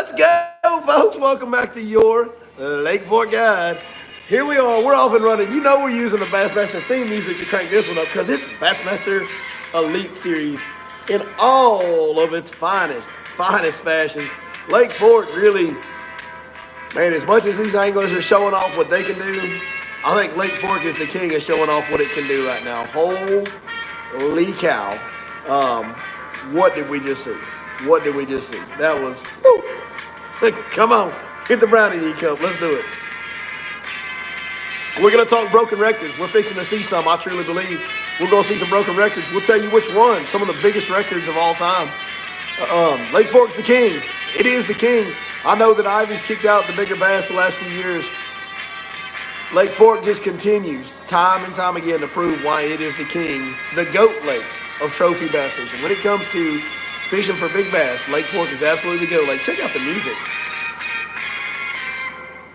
Let's go, folks. Welcome back to your Lake Fork Guide. Here we are. We're off and running. You know we're using the Bassmaster theme music to crank this one up because it's Bassmaster Elite Series in all of its finest fashions. Lake Fork really, man, as much as these anglers are showing off what they can do, I think Lake Fork is the king of showing off what it can do right now. Holy cow. What did we just see? What did we just see? That was, woo. Come on, hit the brownie you cup. Let's do it. We're going to talk broken records. We're fixing to see some, I truly believe. We're going to see some broken records. We'll tell you which one, some of the biggest records of all time. Lake Fork's the king. It is the king. I know that Ivy's kicked out the bigger bass the last few years. Lake Fork just continues time and time again to prove why it is the king, the GOAT lake of trophy bass fishing. When it comes to fishing for big bass, Lake Fork is absolutely the GOAT lake. Check out the music.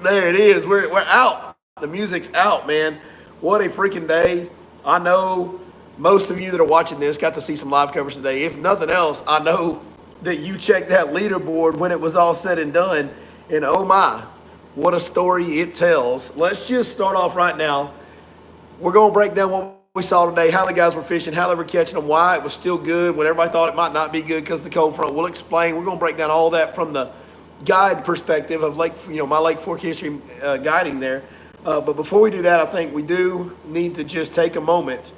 There it is. We're out. The music's out, man. What a freaking day. I know most of you that are watching this got to see some live coverage today. If nothing else, I know that you checked that leaderboard when it was all said and done. And oh my, what a story it tells. Let's just start off right now. We're going to break down what we saw today, how the guys were fishing, how they were catching them, why it was still good when everybody thought it might not be good because of the cold front. We'll explain. We're going to break down all that from the guide perspective of my Lake Fork history guiding there. But before we do that, I think we do need to just take a moment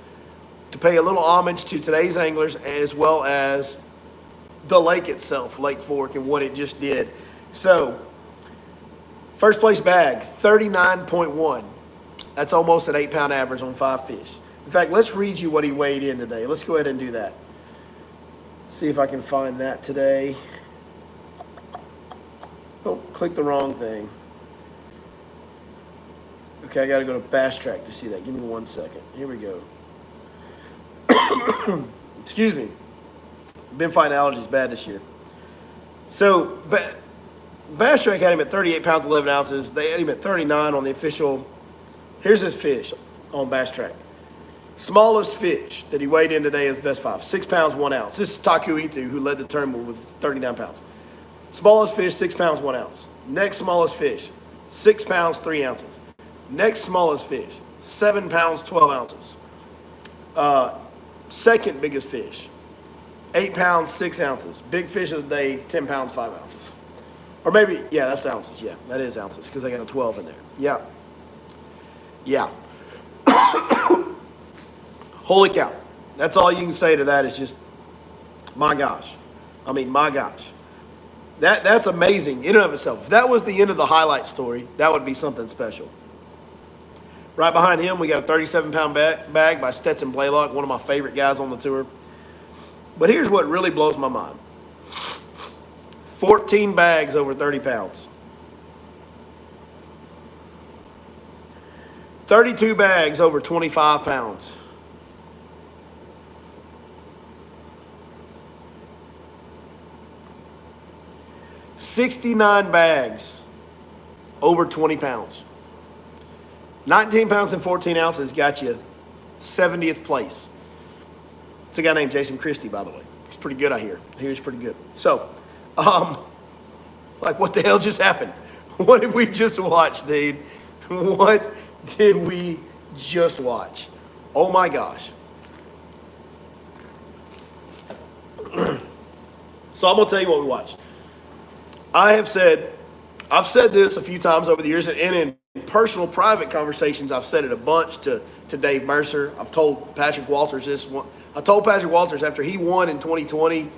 to pay a little homage to today's anglers as well as the lake itself, Lake Fork, and what it just did. So, first place bag, 39.1. That's almost an 8-pound average on 5 fish. In fact, let's read you what he weighed in today. Let's go ahead and do that. See if I can find that today. Oh, click the wrong thing. Okay, I got to go to Bass Track to see that. Give me 1 second. Here we go. Excuse me. Been fighting allergies bad this year. So, Bass Track had him at 38 pounds, 11 ounces. They had him at 39 on the official. Here's his fish on Bass Track. Smallest fish that he weighed in today is best 5, 6 pounds, 1 ounce. This is Taku Itu, who led the tournament with 39 pounds. Smallest fish, 6 pounds, 1 ounce. Next smallest fish, 6 pounds, 3 ounces. Next smallest fish, 7 pounds, 12 ounces. Second biggest fish, 8 pounds, 6 ounces. Big fish of the day, 10 pounds, 5 ounces. Or maybe, yeah, that's ounces. Yeah, that is ounces because I got a 12 in there. Yeah. Yeah. Holy cow. That's all you can say to that is just, my gosh. I mean, my gosh. That's amazing in and of itself. If that was the end of the highlight story, that would be something special. Right behind him, we got a 37-pound bag by Stetson Blaylock, one of my favorite guys on the tour. But here's what really blows my mind. 14 bags over 30 pounds. 32 bags over 25 pounds. $69 bags over 20 pounds. 19 pounds and 14 ounces got you 70th place. It's a guy named Jason Christie, by the way. He's pretty good, I hear. I hear he's pretty good. So, what the hell just happened? What did we just watch, dude? What did we just watch? Oh my gosh. So I'm going to tell you what we watched. I've said this a few times over the years, and in personal, private conversations, I've said it a bunch to Dave Mercer. I've told Patrick Walters this one. I told Patrick Walters after he won in 2020,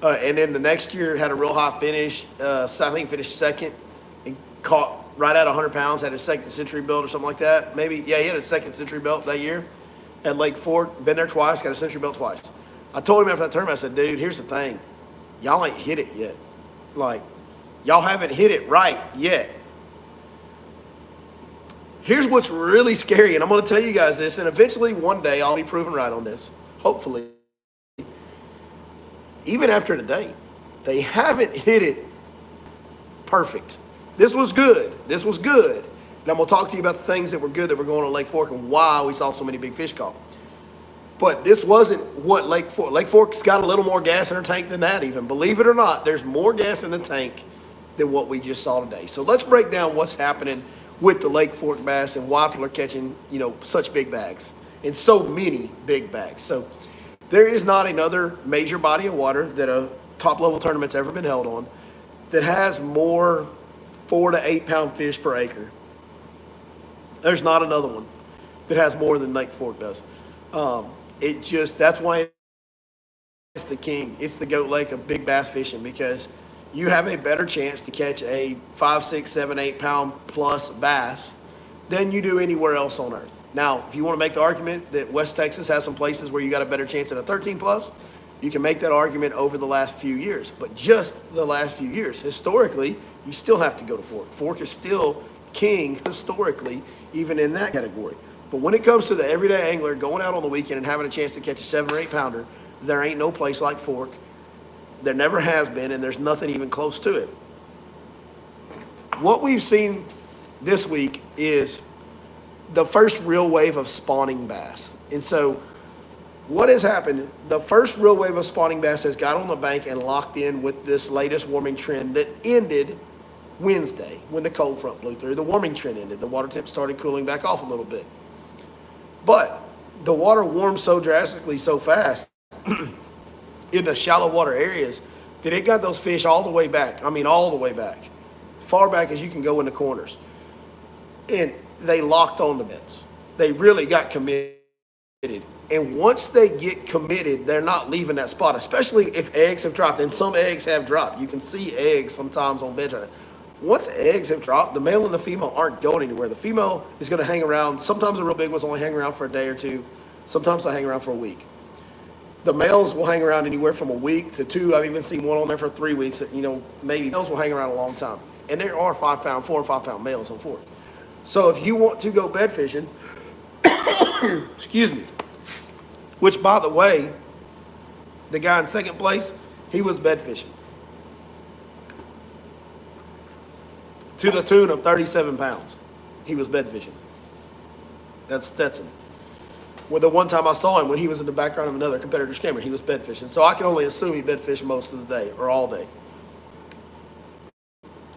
and then the next year had a real high finish. I think finished second and caught right at 100 pounds, had his second century belt or something like that. Maybe, yeah, he had a second century belt that year at Lake Fork. Been there twice, got a century belt twice. I told him after that tournament, I said, dude, here's the thing. Y'all ain't hit it yet. Y'all haven't hit it right yet. Here's what's really scary, and I'm going to tell you guys this, and eventually one day I'll be proven right on this, hopefully. Even after today, they haven't hit it perfect. This was good. This was good. And I'm going to talk to you about the things that were good that were going on Lake Fork and why we saw so many big fish caught. But this wasn't what Lake Fork. Lake Fork's got a little more gas in her tank than that even. Believe it or not, there's more gas in the tank than what we just saw today. So let's break down what's happening with the Lake Fork bass and why people are catching, such big bags and so many big bags. So there is not another major body of water that a top level tournament's ever been held on that has more 4 to 8 pound fish per acre. There's not another one that has more than Lake Fork does. That's why it's the king. It's the GOAT Lake of big bass fishing, because you have a better chance to catch a 5, 6, 7, 8 pound plus bass than you do anywhere else on earth. Now, if you want to make the argument that West Texas has some places where you got a better chance at a 13 plus, you can make that argument over the last few years. But just the last few years, historically, you still have to go to Fork. Fork is still king historically, even in that category. But when it comes to the everyday angler going out on the weekend and having a chance to catch a 7 or 8 pounder, there ain't no place like Fork. There never has been, and there's nothing even close to it. What we've seen this week is the first real wave of spawning bass. And so what has happened, the first real wave of spawning bass has got on the bank and locked in with this latest warming trend that ended Wednesday when the cold front blew through. The warming trend ended. The water temp started cooling back off a little bit. But the water warmed so drastically so fast in the shallow water areas that it got those fish all the way back. I mean, all the way back. Far back as you can go in the corners. And they locked on the nets. They really got committed. And once they get committed, they're not leaving that spot, especially if eggs have dropped. And some eggs have dropped. You can see eggs sometimes on beds right now. Once eggs have dropped, the male and the female aren't going anywhere. The female is going to hang around. Sometimes the real big ones only hang around for a day or two. Sometimes they hang around for a week. The males will hang around anywhere from a week to 2. I've even seen one on there for 3 weeks. Maybe males will hang around a long time. And there are 4 or 5 pound males on Fork. So if you want to go bed fishing, excuse me, which by the way, the guy in second place, he was bed fishing to the tune of 37 pounds. He was bed fishing. That's Stetson. Well, the one time I saw him when he was in the background of another competitor's camera, he was bed fishing. So I can only assume he bed fished most of the day or all day.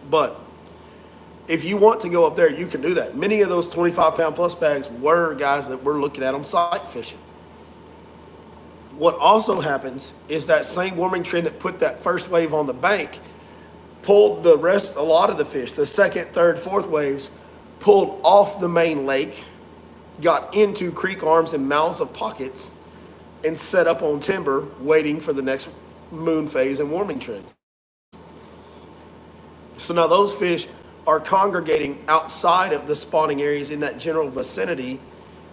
But if you want to go up there, you can do that. Many of those 25 pound plus bags were guys that were looking at them sight fishing. What also happens is that same warming trend that put that first wave on the bank pulled a lot of the fish, the second, third, fourth waves, pulled off the main lake, got into creek arms and mouths of pockets, and set up on timber waiting for the next moon phase and warming trend. So now those fish are congregating outside of the spawning areas in that general vicinity,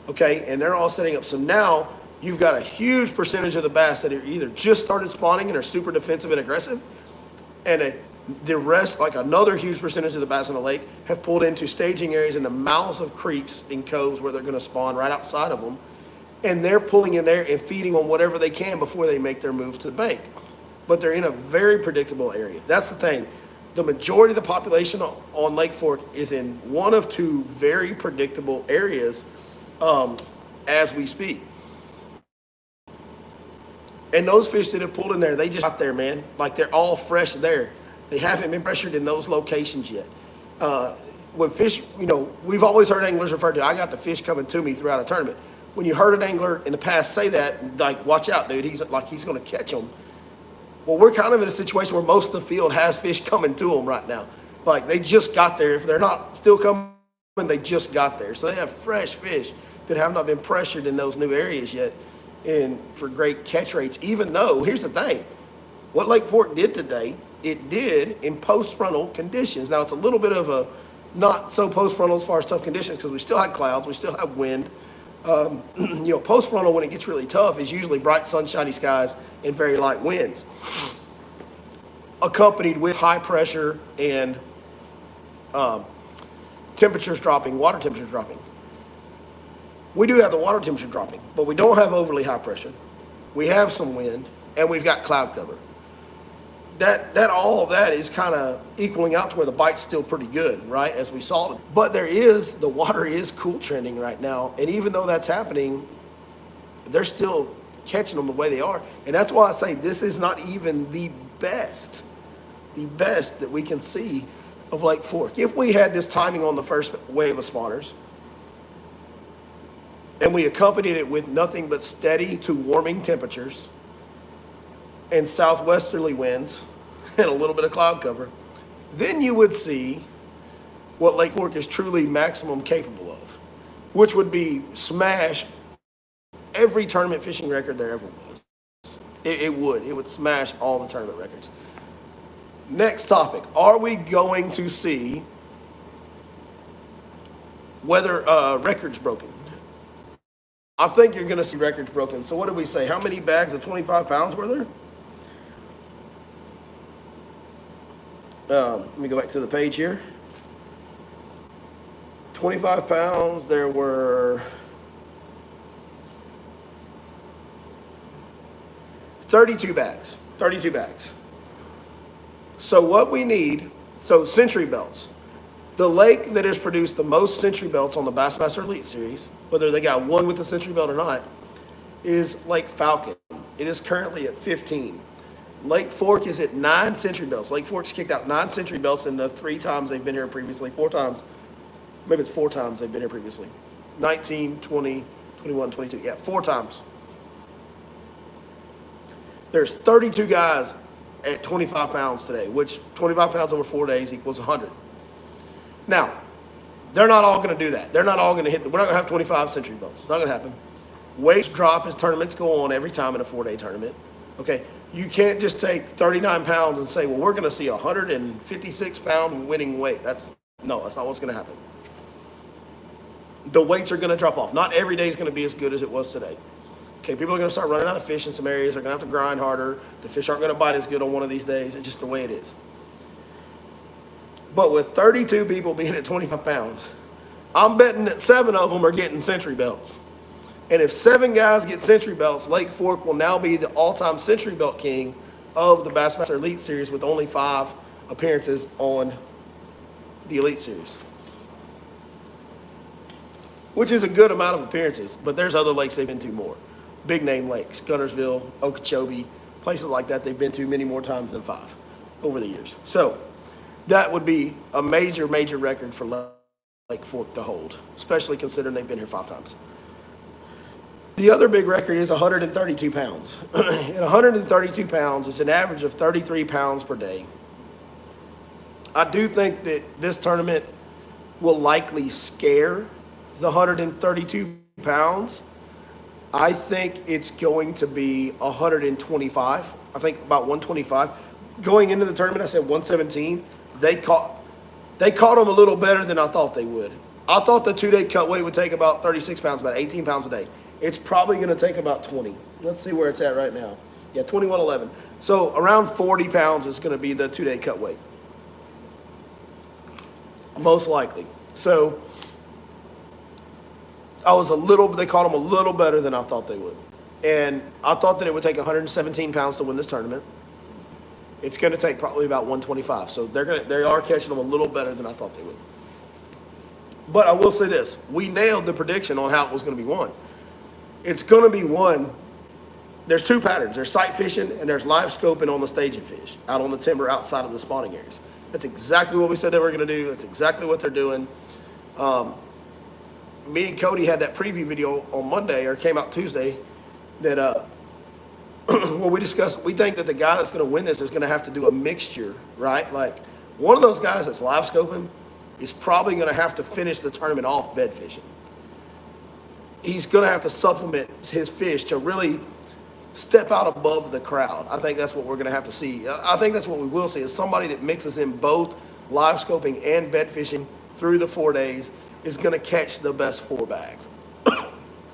okay, and they're all setting up. So now you've got a huge percentage of the bass that are either just started spawning and are super defensive and aggressive, and the rest, like another huge percentage of the bass in the lake, have pulled into staging areas in the mouths of creeks and coves where they're going to spawn right outside of them, and they're pulling in there and feeding on whatever they can before they make their moves to the bank. But they're in a very predictable area. That's the thing. The majority of the population on Lake Fork is in one of 2 very predictable areas as we speak. And those fish that have pulled in there, they just got there, man. Like they're all fresh there. They haven't been pressured in those locations yet. When fish, we've always heard anglers refer to, I got the fish coming to me throughout a tournament. When you heard an angler in the past say that, like, watch out, dude, he's going to catch them. Well, we're kind of in a situation where most of the field has fish coming to them right now. Like, they just got there. If they're not still coming, they just got there. So they have fresh fish that have not been pressured in those new areas yet and for great catch rates, even though, here's the thing, what Lake Fork did today, it did in post-frontal conditions. Now, it's a little bit of a not so post-frontal as far as tough conditions because we still had clouds, we still have wind. Post-frontal, when it gets really tough, is usually bright, sunshiny skies and very light winds, accompanied with high pressure and temperatures dropping, water temperatures dropping. We do have the water temperature dropping, but we don't have overly high pressure. We have some wind, and we've got cloud cover. All of that is kind of equaling out to where the bite's still pretty good, right, as we saw it. But the water is cool trending right now, and even though that's happening, they're still catching them the way they are. And that's why I say this is not even the best the best that we can see of Lake Fork. If we had this timing on the first wave of spawners, and we accompanied it with nothing but steady to warming temperatures and southwesterly winds and a little bit of cloud cover, then you would see what Lake Fork is truly maximum capable of, which would be smash every tournament fishing record there ever was. It would smash all the tournament records. Next topic, are we going to see weather records broken? I think you're going to see records broken. So what did we say? How many bags of 25 pounds were there? Let me go back to the page here. 25 pounds, there were 32 bags. 32 bags. So what we need, so century belts. The lake that has produced the most century belts on the Bassmaster Elite Series, whether they got one with the century belt or not, is Lake Falcon. It is currently at 15. Lake Fork is at 9 century belts. Lake Fork's kicked out 9 century belts in the 3 times they've been here previously, 4 times. Maybe it's 4 times they've been here previously. 19, 20, 21, 22. Yeah, 4 times. There's 32 guys at 25 pounds today, which 25 pounds over 4 days equals 100. Now, they're not all going to do that. They're not all going to hit. We're not going to have 25 century belts. It's not going to happen. Weights drop as tournaments go on every time in a 4-day tournament. Okay, you can't just take 39 pounds and say, well, we're going to see a 156-pound winning weight. That's not what's going to happen. The weights are going to drop off. Not every day is going to be as good as it was today. Okay, people are going to start running out of fish in some areas. They're going to have to grind harder. The fish aren't going to bite as good on one of these days. It's just the way it is. But with 32 people being at 25 pounds, I'm betting that 7 of them are getting century belts. And if 7 guys get century belts, Lake Fork will now be the all-time century belt king of the Bassmaster Elite Series with only 5 appearances on the Elite Series, which is a good amount of appearances. But there's other lakes they've been to more. Big name lakes, Guntersville, Okeechobee, places like that they've been to many more times than 5 over the years. So that would be a major, major record for Lake Fork to hold, especially considering they've been here 5 times. The other big record is 132 pounds. And 132 pounds is an average of 33 pounds per day. I do think that this tournament will likely scare the 132 pounds. I think it's going to be 125. I think about 125. Going into the tournament, I said 117. They caught them a little better than I thought they would. I thought the 2-day cut weight would take about 36 pounds, about 18 pounds a day. It's probably going to take about 20. Let's see where it's at right now. Yeah, 21.11. So around 40 pounds is going to be the 2-day cut weight. Most likely. So they caught them a little better than I thought they would. And I thought that it would take 117 pounds to win this tournament. It's going to take probably about 125. So they are catching them a little better than I thought they would. But I will say this. We nailed the prediction on how it was going to be won. It's going to be won. There's 2 patterns. There's sight fishing and there's live scoping on the staging fish out on the timber outside of the spawning areas. That's exactly what we said they were going to do. That's exactly what they're doing. Me and Cody had that preview video on Monday, or came out Tuesday, that where we discussed, we think that the guy that's going to win this is going to have to do a mixture, right? Like one of those guys that's live scoping is probably going to have to finish the tournament off bed fishing. He's going to have to supplement his fish to really step out above the crowd. I think that's what we're going to have to see. I think that's what we will see, is somebody that mixes in both live scoping and bed fishing through the 4 days is going to catch the best 4 bags.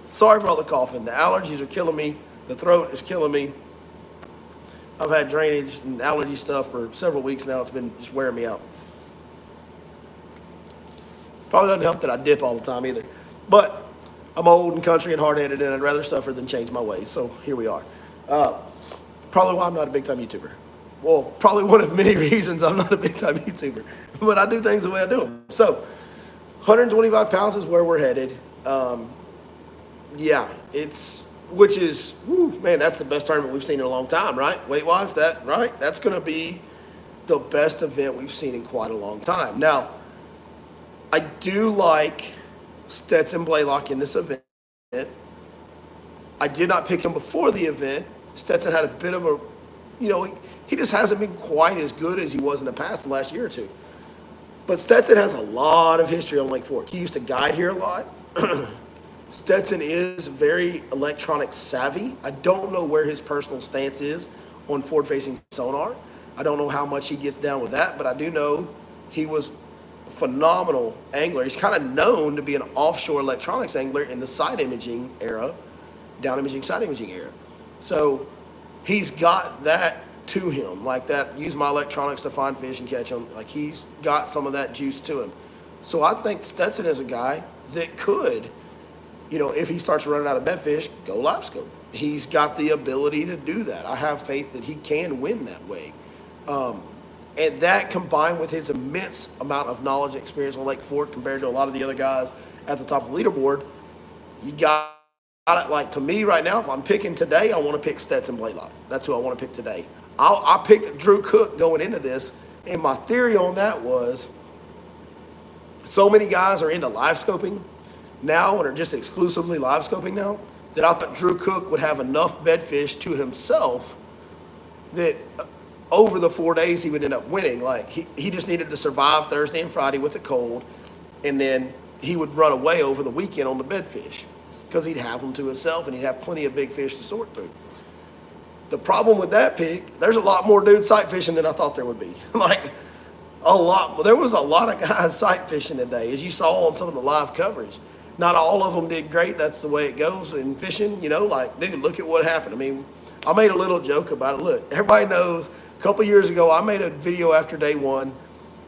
Sorry for all the coughing. The allergies are killing me. The throat is killing me. I've had drainage and allergy stuff for several weeks now. It's been just wearing me out. Probably doesn't help that I dip all the time either. But I'm old and country and hard-headed, and I'd rather suffer than change my ways. So here we are. Probably why I'm not a big-time YouTuber. Well, probably one of many reasons I'm not a big-time YouTuber. But I do things the way I do them. So 125 pounds is where we're headed. Yeah, which is, man, that's the best tournament we've seen in a long time, right? Weight-wise, right? That's going to be the best event we've seen in quite a long time. Now, I do like Stetson Blaylock in this event. I did not pick him before the event. Stetson had a bit of a, he just hasn't been quite as good as he was in the past, the last year or two. But Stetson has a lot of history on Lake Fork. He used to guide here a lot. Stetson is very electronic savvy. I don't know where his personal stance is on forward-facing sonar. I don't know how much he gets down with that, but I do know he was a phenomenal angler. He's kind of known to be an offshore electronics angler in the side imaging era, down imaging, side imaging era. So he's got that to him, like that, use my electronics to find fish and catch them. Like he's got some of that juice to him. So I think Stetson is a guy that could, if he starts running out of bed fish, go live scope. He's got the ability to do that. I have faith that he can win that way. And that combined with his immense amount of knowledge and experience on Lake Fork compared to a lot of the other guys at the top of the leaderboard, you got it. Like to me right now, if I'm picking today, I want to pick Stetson Blaylock. That's who I want to pick today. I picked Drew Cook going into this, and my theory on that was so many guys are into live scoping now and are just exclusively live scoping now that I thought Drew Cook would have enough bedfish to himself that over the 4 days he would end up winning. Like he just needed to survive Thursday and Friday with the cold, and then he would run away over the weekend on the bedfish because he'd have them to himself and he'd have plenty of big fish to sort through. The problem with that pick, there's a lot more dudes sight fishing than I thought there would be. Like a lot. There was a lot of guys sight fishing today, as you saw on some of the live coverage. Not all of them did great. That's the way it goes in fishing. Like, dude, look at what happened. I mean, I made a little joke about it. Look, everybody knows a couple years ago I made a video after day one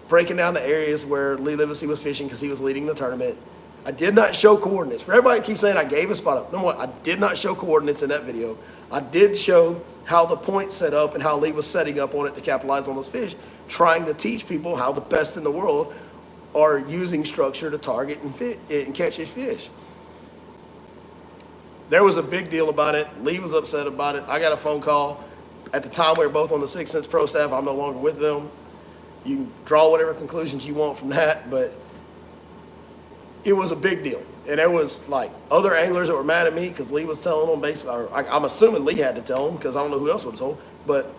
breaking down the areas where Lee Livesey was fishing because he was leading the tournament. I did not show coordinates. For everybody that keeps saying I gave a spot up, number one, I did not show coordinates in that video. I did show how the point set up and how Lee was setting up on it to capitalize on those fish, trying to teach people how the best in the world are using structure to target and catch his fish. There was a big deal about it. Lee was upset about it. I got a phone call. At the time, we were both on the 6th Sense Pro staff. I'm no longer with them. You can draw whatever conclusions you want from that, but it was a big deal. And there was like other anglers that were mad at me because Lee was telling them basically, or I'm assuming Lee had to tell them because I don't know who else would have told, but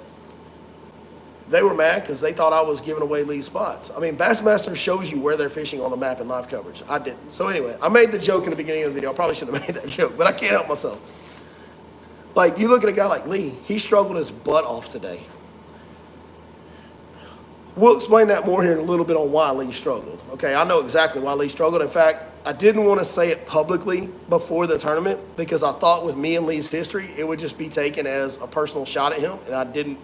they were mad because they thought I was giving away Lee's spots. I mean, Bassmaster shows you where they're fishing on the map in live coverage. I didn't. So anyway, I made the joke in the beginning of the video. I probably shouldn't have made that joke, but I can't help myself. Like, you look at a guy like Lee, he struggled his butt off today. We'll explain that more here in a little bit on why Lee struggled. Okay, I know exactly why Lee struggled. In fact, I didn't want to say it publicly before the tournament because I thought with me and Lee's history, it would just be taken as a personal shot at him, and I didn't.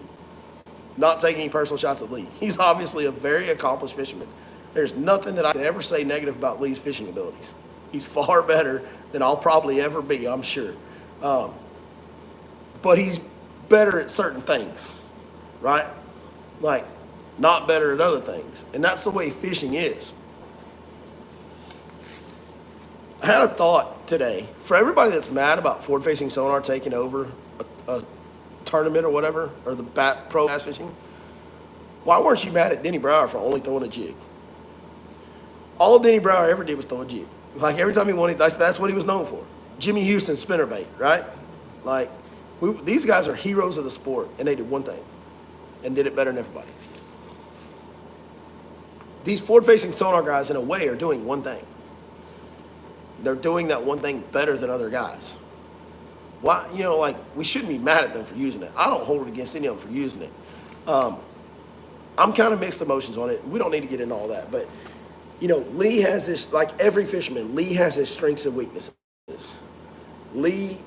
Not taking any personal shots at Lee. He's obviously a very accomplished fisherman. There's nothing that I can ever say negative about Lee's fishing abilities. He's far better than I'll probably ever be, I'm sure. But he's better at certain things, right? Like, not better at other things. And that's the way fishing is. I had a thought today. For everybody that's mad about forward-facing sonar taking over a tournament or whatever, or the pro bass fishing, why weren't you mad at Denny Brower for only throwing a jig? All Denny Brower ever did was throw a jig. Like every time he won, that's what he was known for. Jimmy Houston spinnerbait, right? Like these guys are heroes of the sport, and they did one thing, and did it better than everybody. These forward-facing sonar guys, in a way, are doing one thing. They're doing that one thing better than other guys. Why, like, we shouldn't be mad at them for using it. I don't hold it against any of them for using it. I'm kind of mixed emotions on it. We don't need to get into all that. But, Lee has this, like every fisherman, Lee has his strengths and weaknesses. Lee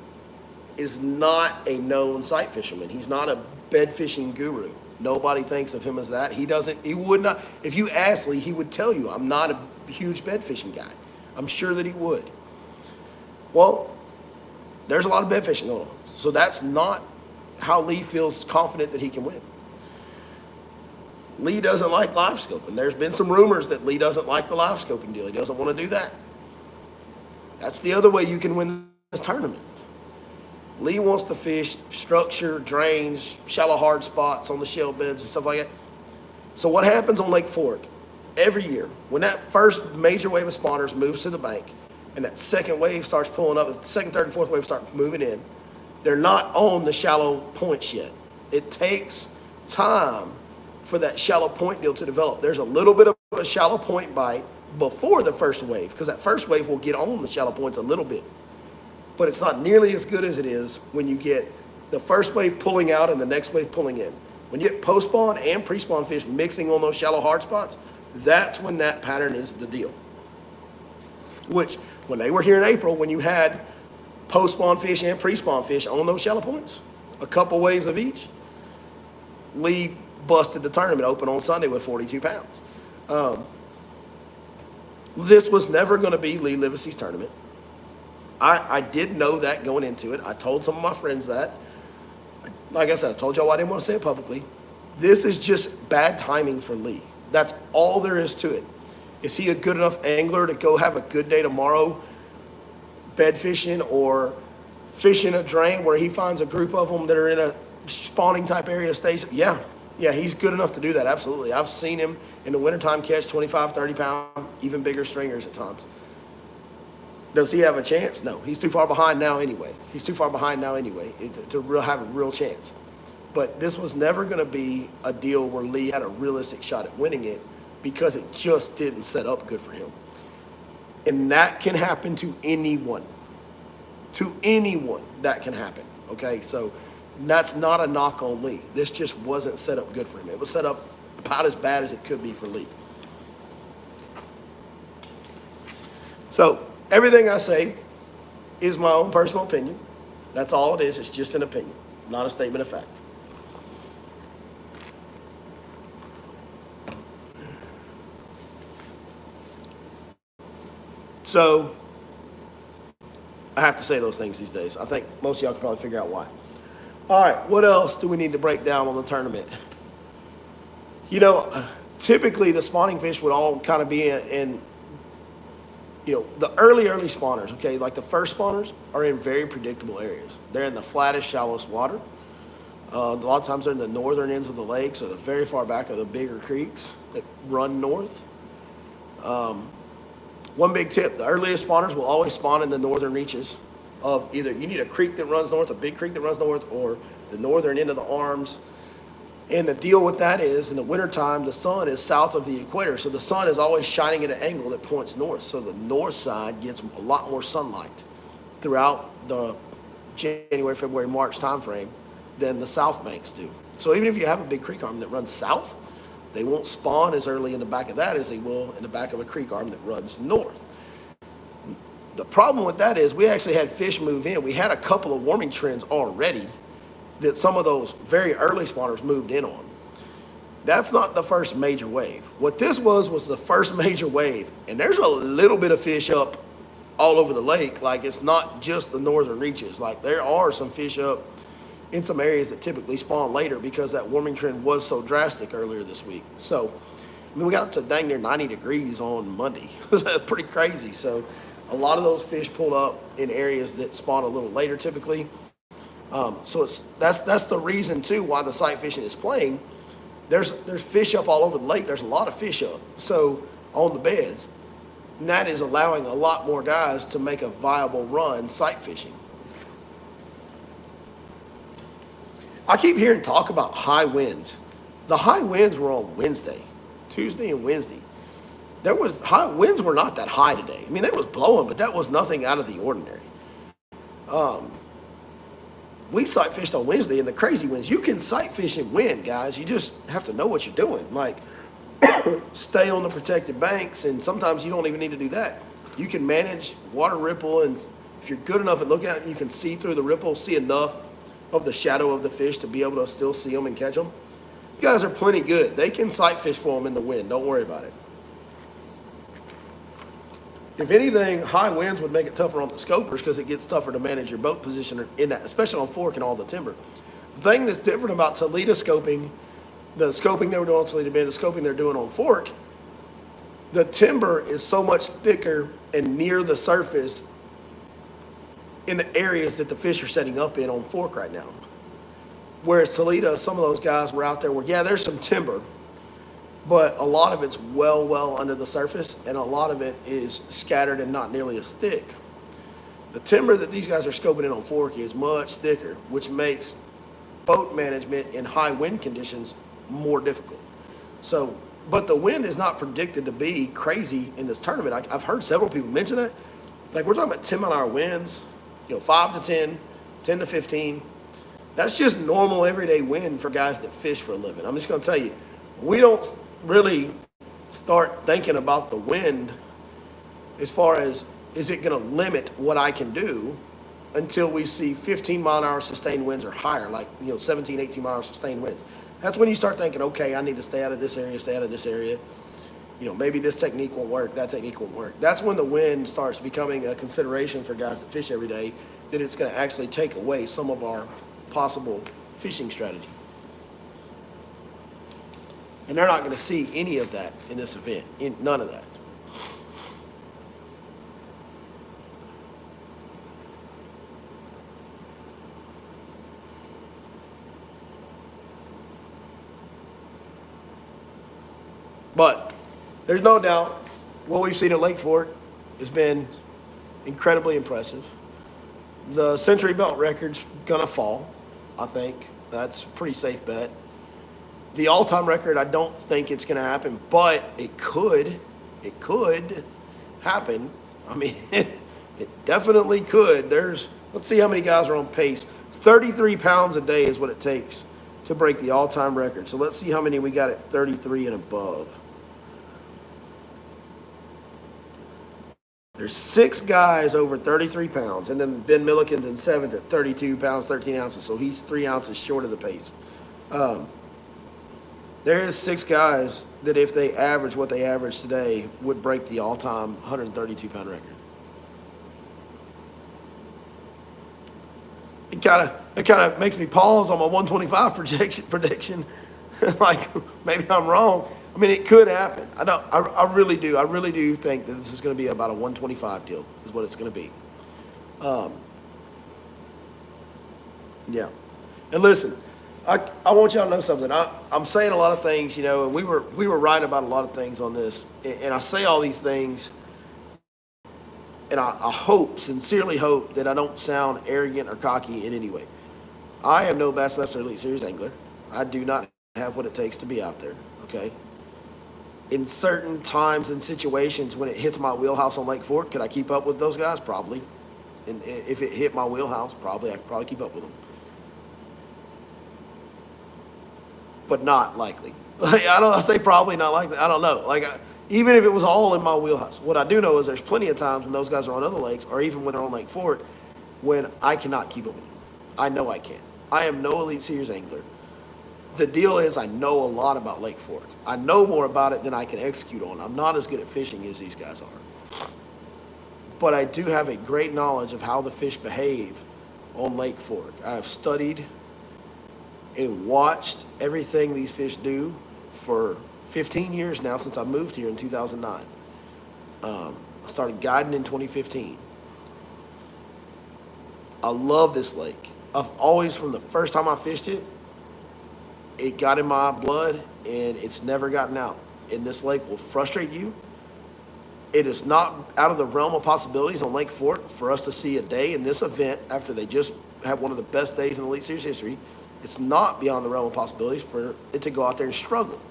is not a known sight fisherman. He's not a bed fishing guru. Nobody thinks of him as that. He would not, if you ask Lee, he would tell you, I'm not a huge bed fishing guy. I'm sure that he would. Well, there's a lot of bed fishing going on. So that's not how Lee feels confident that he can win. Lee doesn't like live scoping. There's been some rumors that Lee doesn't like the live scoping deal. He doesn't want to do that. That's the other way you can win this tournament. Lee wants to fish structure, drains, shallow hard spots on the shell beds and stuff like that. So what happens on Lake Fork every year when that first major wave of spawners moves to the bank and that second wave starts pulling up, the second, third, and fourth wave start moving in, they're not on the shallow points yet. It takes time for that shallow point deal to develop. There's a little bit of a shallow point bite before the first wave because that first wave will get on the shallow points a little bit. But it's not nearly as good as it is when you get the first wave pulling out and the next wave pulling in. When you get post-spawn and pre-spawn fish mixing on those shallow hard spots, that's when that pattern is the deal. Which, when they were here in April, when you had post-spawn fish and pre-spawn fish on those shallow points, a couple waves of each, Lee busted the tournament open on Sunday with 42 pounds. This was never going to be Lee Livesey's tournament. I did know that going into it. I told some of my friends that. Like I said, I told y'all I didn't want to say it publicly. This is just bad timing for Lee. That's all there is to it. Is he a good enough angler to go have a good day tomorrow bed fishing or fishing a drain where he finds a group of them that are in a spawning type area stage? Yeah, he's good enough to do that, absolutely. I've seen him in the wintertime catch 25, 30 pound, even bigger stringers at times. Does he have a chance? No, he's too far behind now anyway. To have a real chance. But this was never going to be a deal where Lee had a realistic shot at winning it because it just didn't set up good for him. And that can happen to anyone. To anyone, that can happen. Okay, so that's not a knock on Lee. This just wasn't set up good for him. It was set up about as bad as it could be for Lee. So everything I say is my own personal opinion. That's all it is. It's just an opinion, not a statement of fact. So I have to say those things these days. I think most of y'all can probably figure out why. All right, what else do we need to break down on the tournament? You know, typically the spawning fish would all kind of be in the early spawners, okay? Like the first spawners are in very predictable areas. They're in the flattest, shallowest water. A lot of times they're in the northern ends of the lakes or the very far back of the bigger creeks that run north. One big tip, the earliest spawners will always spawn in the northern reaches of either you need a creek that runs north, a big creek that runs north, or the northern end of the arms. And the deal with that is in the wintertime, the sun is south of the equator. So the sun is always shining at an angle that points north. So the north side gets a lot more sunlight throughout the January, February, March timeframe than the south banks do. So even if you have a big creek arm that runs south, they won't spawn as early in the back of that as they will in the back of a creek arm that runs north. The problem with that is we actually had fish move in. We had a couple of warming trends already that some of those very early spawners moved in on. That's not the first major wave. What this was the first major wave. And there's a little bit of fish up all over the lake. Like it's not just the northern reaches. Like there are some fish up in some areas that typically spawn later because that warming trend was so drastic earlier this week. So, I mean, we got up to dang near 90 degrees on Monday. That's pretty crazy. So a lot of those fish pulled up in areas that spawn a little later typically. So that's the reason too why the sight fishing is playing. There's fish up all over the lake. There's a lot of fish up. So on the beds, and that is allowing a lot more guys to make a viable run sight fishing. I keep hearing talk about high winds. The high winds were on Wednesday, Tuesday and Wednesday. Winds were not that high today. I mean, it was blowing, but that was nothing out of the ordinary. We sight fished on Wednesday and the crazy winds. You can sight fish and wind, guys. You just have to know what you're doing. Like, stay on the protected banks, and sometimes you don't even need to do that. You can manage water ripple, and if you're good enough at looking at it, you can see through the ripple, see enough of the shadow of the fish to be able to still see them and catch them. You guys are plenty good. They can sight fish for them in the wind. Don't worry about it. If anything, high winds would make it tougher on the scopers because it gets tougher to manage your boat position in that, especially on Fork and all the timber. The thing that's different about Toledo scoping, the scoping they were doing on Toledo Bend, the scoping they're doing on Fork, the timber is so much thicker and near the surface in the areas that the fish are setting up in on Fork right now. Whereas Toledo, some of those guys were out there where, yeah, there's some timber, but a lot of it's well under the surface, and a lot of it is scattered and not nearly as thick. The timber that these guys are scoping in on Fork is much thicker, which makes boat management in high wind conditions more difficult. So, but the wind is not predicted to be crazy in this tournament. I've heard several people mention that. Like, we're talking about 10-mile-an-hour winds, 5 to 10, 10 to 15. That's just normal everyday wind for guys that fish for a living. I'm just going to tell you, we don't really start thinking about the wind as far as, is it going to limit what I can do, until we see 15-mile-an-hour sustained winds or higher, like 17, 18-mile-an-hour sustained winds. That's when you start thinking, okay, I need to stay out of this area, stay out of this area. Maybe this technique won't work, that technique won't work. That's when the wind starts becoming a consideration for guys that fish every day, that it's going to actually take away some of our possible fishing strategy. And they're not going to see any of that in this event, none of that. But there's no doubt what we've seen at Lake Fork has been incredibly impressive. The Century Belt record's going to fall, I think. That's a pretty safe bet. The all-time record, I don't think it's going to happen, but it could. It could happen. I mean, it definitely could. Let's see how many guys are on pace. 33 pounds a day is what it takes to break the all-time record. So let's see how many we got at 33 and above. There's 6 guys over 33 pounds, and then Ben Milliken's in 7th at 32 pounds, 13 ounces, so he's 3 ounces short of the pace. There is 6 guys that, if they average what they average today, would break the all-time 132-pound record. It kind of makes me pause on my 125 prediction. Like, maybe I'm wrong. I mean, it could happen. I really do. I really do think that this is going to be about a 125 deal, is what it's going to be. Yeah. And listen, I want y'all to know something. I'm saying a lot of things, and we were right about a lot of things on this. And I say all these things, and I sincerely hope that I don't sound arrogant or cocky in any way. I am no Bassmaster Elite Series angler. I do not have what it takes to be out there, okay? In certain times and situations when it hits my wheelhouse on Lake Fork, could I keep up with those guys? Probably. And if it hit my wheelhouse, I could probably keep up with them. But not likely. I say probably, not likely. I don't know. Even if it was all in my wheelhouse. What I do know is there's plenty of times when those guys are on other lakes, or even when they're on Lake Fork, when I cannot keep up with them. I know I can't. I am no Elite Series angler. The deal is, I know a lot about Lake Fork. I know more about it than I can execute on. I'm not as good at fishing as these guys are. But I do have a great knowledge of how the fish behave on Lake Fork. I have studied and watched everything these fish do for 15 years now, since I moved here in 2009. I started guiding in 2015. I love this lake. I've always, from the first time I fished it, it got in my blood, and it's never gotten out. And this lake will frustrate you. It is not out of the realm of possibilities on Lake Fork for us to see a day in this event, after they just had one of the best days in Elite Series history. It's not beyond the realm of possibilities for it to go out there and struggle.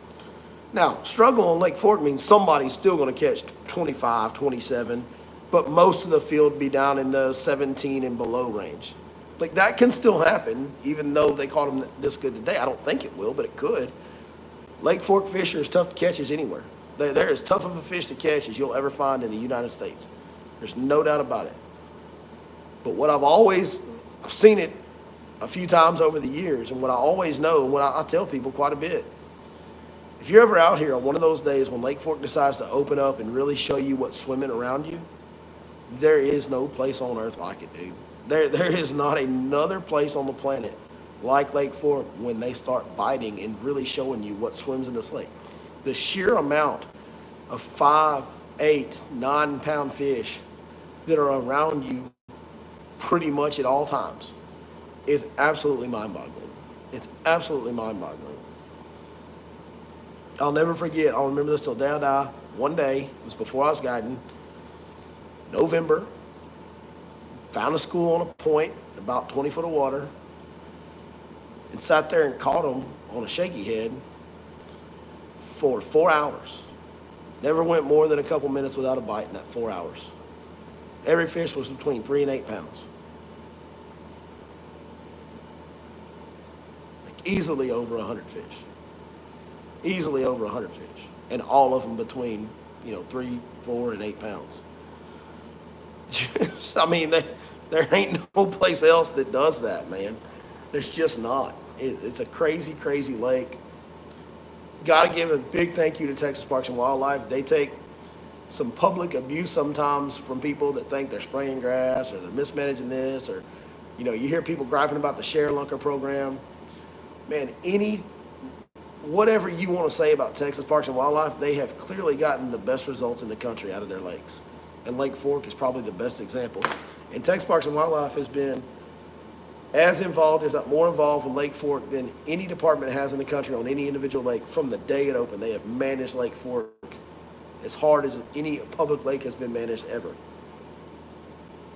Now, struggle on Lake Fork means somebody's still going to catch 25, 27, but most of the field be down in the 17 and below range. Like, that can still happen, even though they caught them this good today. I don't think it will, but it could. Lake Fork fish are as tough to catch as anywhere. They're as tough of a fish to catch as you'll ever find in the United States. There's no doubt about it. But what I've seen it a few times over the years, and what I always know, and what I tell people quite a bit, if you're ever out here on one of those days when Lake Fork decides to open up and really show you what's swimming around you, there is no place on earth like it, dude. There is not another place on the planet like Lake Fork when they start biting and really showing you what swims in this lake. The sheer amount of 5, 8, 9-pound fish that are around you pretty much at all times is absolutely mind-boggling. It's absolutely mind-boggling. I'll never forget. I'll remember this till day I die. One day, it was before I was guiding, November, found a school on a point, about 20 foot of water, and sat there and caught them on a shaky head for 4 hours. Never went more than a couple minutes without a bite in that 4 hours. Every fish was between 3 and 8 pounds. Like easily over 100 fish. Easily over 100 fish. And all of them between, 3, 4, and 8 pounds. I mean, there ain't no place else that does that, man. There's just not. It's a crazy, crazy lake. Got to give a big thank you to Texas Parks and Wildlife. They take some public abuse sometimes from people that think they're spraying grass or they're mismanaging this, or, you hear people griping about the share lunker program. Man, whatever you want to say about Texas Parks and Wildlife, they have clearly gotten the best results in the country out of their lakes. And Lake Fork is probably the best example. And Texas Parks and Wildlife has been more involved with Lake Fork than any department has in the country on any individual lake from the day it opened. They have managed Lake Fork as hard as any public lake has been managed ever.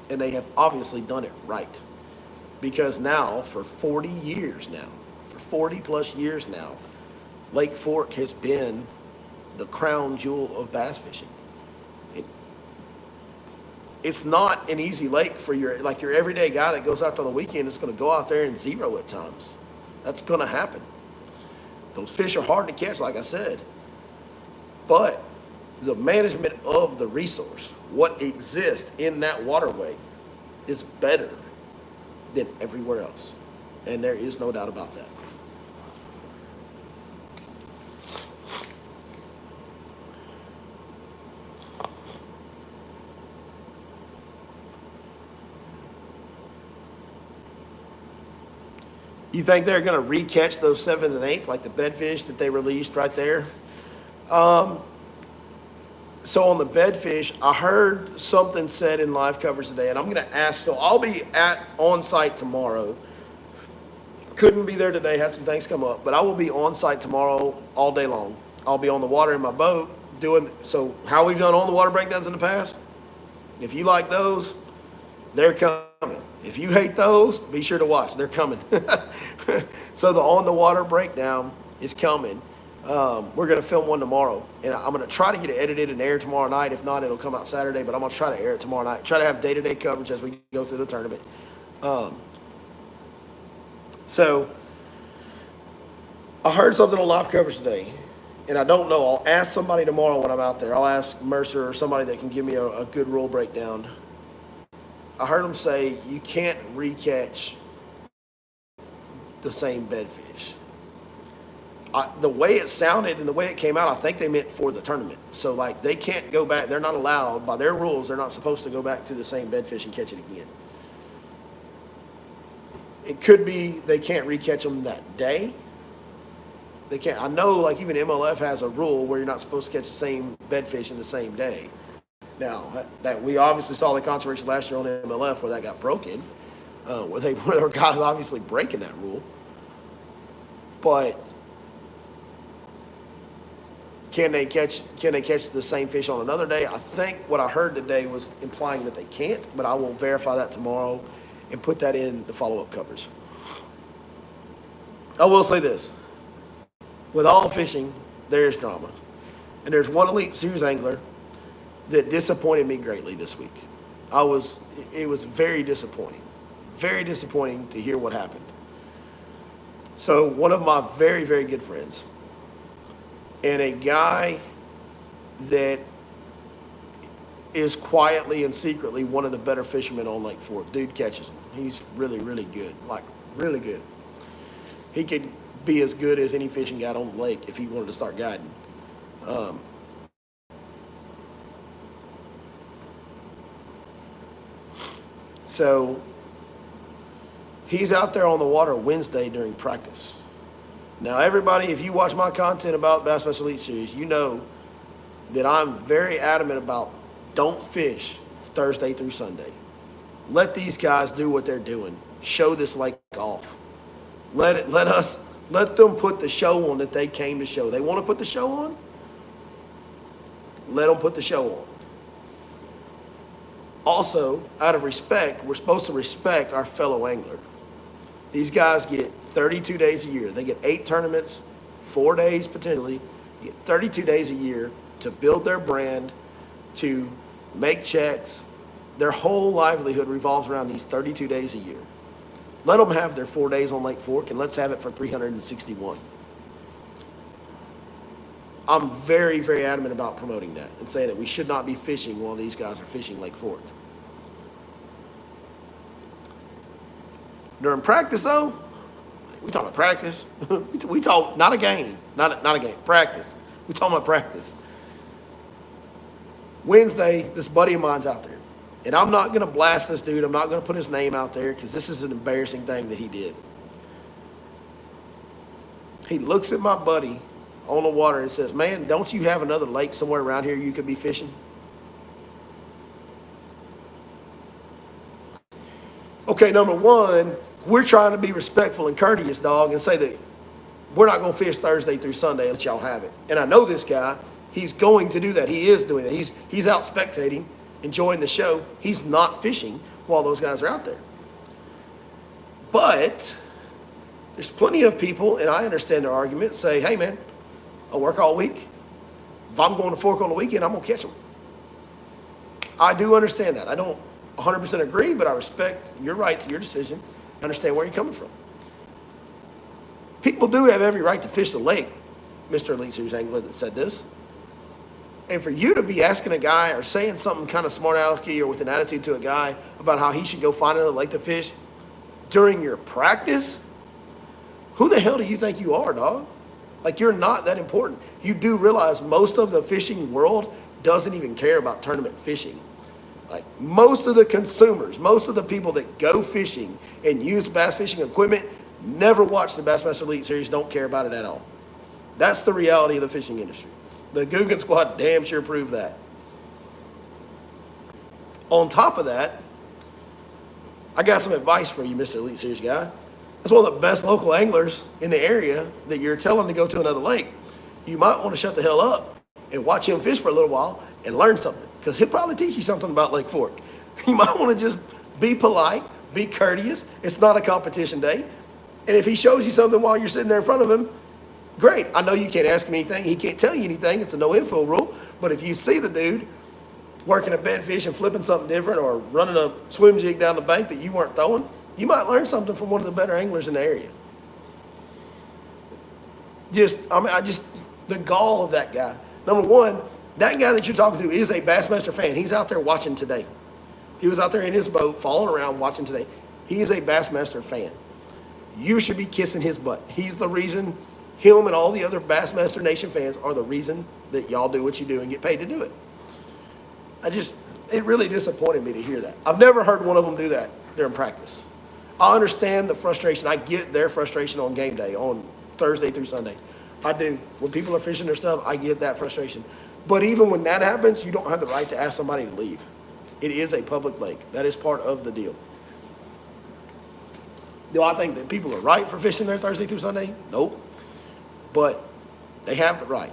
And they have obviously done it right. Because now, for 40 plus years now, Lake Fork has been the crown jewel of bass fishing. It's not an easy lake for your everyday guy that goes out on the weekend is going to go out there and zero at times. That's going to happen. Those fish are hard to catch, like I said. But the management of the resource, what exists in that waterway, is better than everywhere else. And there is no doubt about that. You think they're going to re-catch those 7s and 8s like the bedfish that they released right there? So on the bedfish, I heard something said in live coverage today, and I'm going to ask. So I'll be on site tomorrow. Couldn't be there today, had some things come up, but I will be on site tomorrow all day long. I'll be on the water in my boat doing. So how we've done on the water breakdowns in the past, if you like those, they're coming. If you hate those, be sure to watch. They're coming. So the on the water breakdown is coming. We're going to film one tomorrow, and I'm going to try to get it edited and aired tomorrow night. If not, it'll come out Saturday, but I'm going to try to air it tomorrow night. Try to have day-to-day coverage as we go through the tournament. So I heard something on live coverage today, and I don't know. I'll ask somebody tomorrow when I'm out there. I'll ask Mercer or somebody that can give me a good rule breakdown. I heard them say you can't recatch the same bedfish. The way it sounded and the way it came out, I think they meant for the tournament. So, they can't go back. They're not allowed, by their rules, they're not supposed to go back to the same bedfish and catch it again. It could be they can't recatch them that day. They can't. I know, even MLF has a rule where you're not supposed to catch the same bedfish in the same day. Now, that we obviously saw the controversy last year on MLF where that got broken, where there were guys obviously breaking that rule. But can they catch the same fish on another day? I think what I heard today was implying that they can't, but I will verify that tomorrow and put that in the follow-up covers. I will say this. With all fishing, there's drama. And there's one Elite Series angler that disappointed me greatly this week. It was very disappointing. Very disappointing to hear what happened. So one of my very, very good friends, and a guy that is quietly and secretly one of the better fishermen on Lake Fork. Dude catches them. He's really, really good. Really good. He could be as good as any fishing guide on the lake if he wanted to start guiding. So he's out there on the water Wednesday during practice. Now, everybody, if you watch my content about Bassmaster Elite Series, you know that I'm very adamant about don't fish Thursday through Sunday. Let these guys do what they're doing. Show this lake off. Let us Let them put the show on that they came to show. They want to put the show on? Let them put the show on. Also, out of respect, we're supposed to respect our fellow angler. These guys get 32 days a year. They get 8 tournaments, 4 days potentially. You get 32 days a year to build their brand, to make checks. Their whole livelihood revolves around these 32 days a year. Let them have their 4 days on Lake Fork, and let's have it for 361. I'm very, very adamant about promoting that and saying that we should not be fishing while these guys are fishing Lake Fork. During practice, though, we talking about practice. we talk not a game, not a game. Practice. We talking about practice. Wednesday, this buddy of mine's out there, and I'm not gonna blast this dude. I'm not gonna put his name out there because this is an embarrassing thing that he did. He looks at my buddy on the water and says, "Man, don't you have another lake somewhere around here you could be fishing?" Okay, number one, we're trying to be respectful and courteous, dog, and say that we're not going to fish Thursday through Sunday and let y'all have it. And I know this guy, he's going to do that. He is doing that. He's out spectating, enjoying the show. He's not fishing while those guys are out there. But there's plenty of people, and I understand their argument, say, "Hey, man, I work all week. If I'm going to Fork on the weekend, I'm going to catch them." I do understand that. I don't 100% agree, but I respect your right to your decision. I understand where you're coming from. People do have every right to fish the lake, Mr. Elite Series Angler that said this. And for you to be asking a guy or saying something kind of smart alecky or with an attitude to a guy about how he should go find another lake to fish during your practice, who the hell do you think you are, dog? Like, you're not that important. You do realize most of the fishing world doesn't even care about tournament fishing. Like, most of the consumers, most of the people that go fishing and use bass fishing equipment never watch the Bassmaster Elite Series, don't care about it at all. That's the reality of the fishing industry. The Guggen Squad damn sure proved that. On top of that, I got some advice for you, Mr. Elite Series guy. That's one of the best local anglers in the area that you're telling to go to another lake. You might want to shut the hell up and watch him fish for a little while and learn something, because he'll probably teach you something about Lake Fork. You might want to just be polite, be courteous. It's not a competition day. And if he shows you something while you're sitting there in front of him, great. I know you can't ask him anything. He can't tell you anything. It's a no info rule. But if you see the dude working a bed fish and flipping something different or running a swim jig down the bank that you weren't throwing, you might learn something from one of the better anglers in the area. The gall of that guy. Number one, that guy that you're talking to is a Bassmaster fan. He's out there watching today. He was out there in his boat, falling around, watching today. He is a Bassmaster fan. You should be kissing his butt. He's the reason, him and all the other Bassmaster Nation fans are the reason that y'all do what you do and get paid to do it. It really disappointed me to hear that. I've never heard one of them do that during practice. I understand the frustration. I get their frustration on game day, on Thursday through Sunday. I do. When people are fishing their stuff, I get that frustration. But even when that happens, you don't have the right to ask somebody to leave. It is a public lake. That is part of the deal. Do I think that people are right for fishing there Thursday through Sunday? Nope. But they have the right.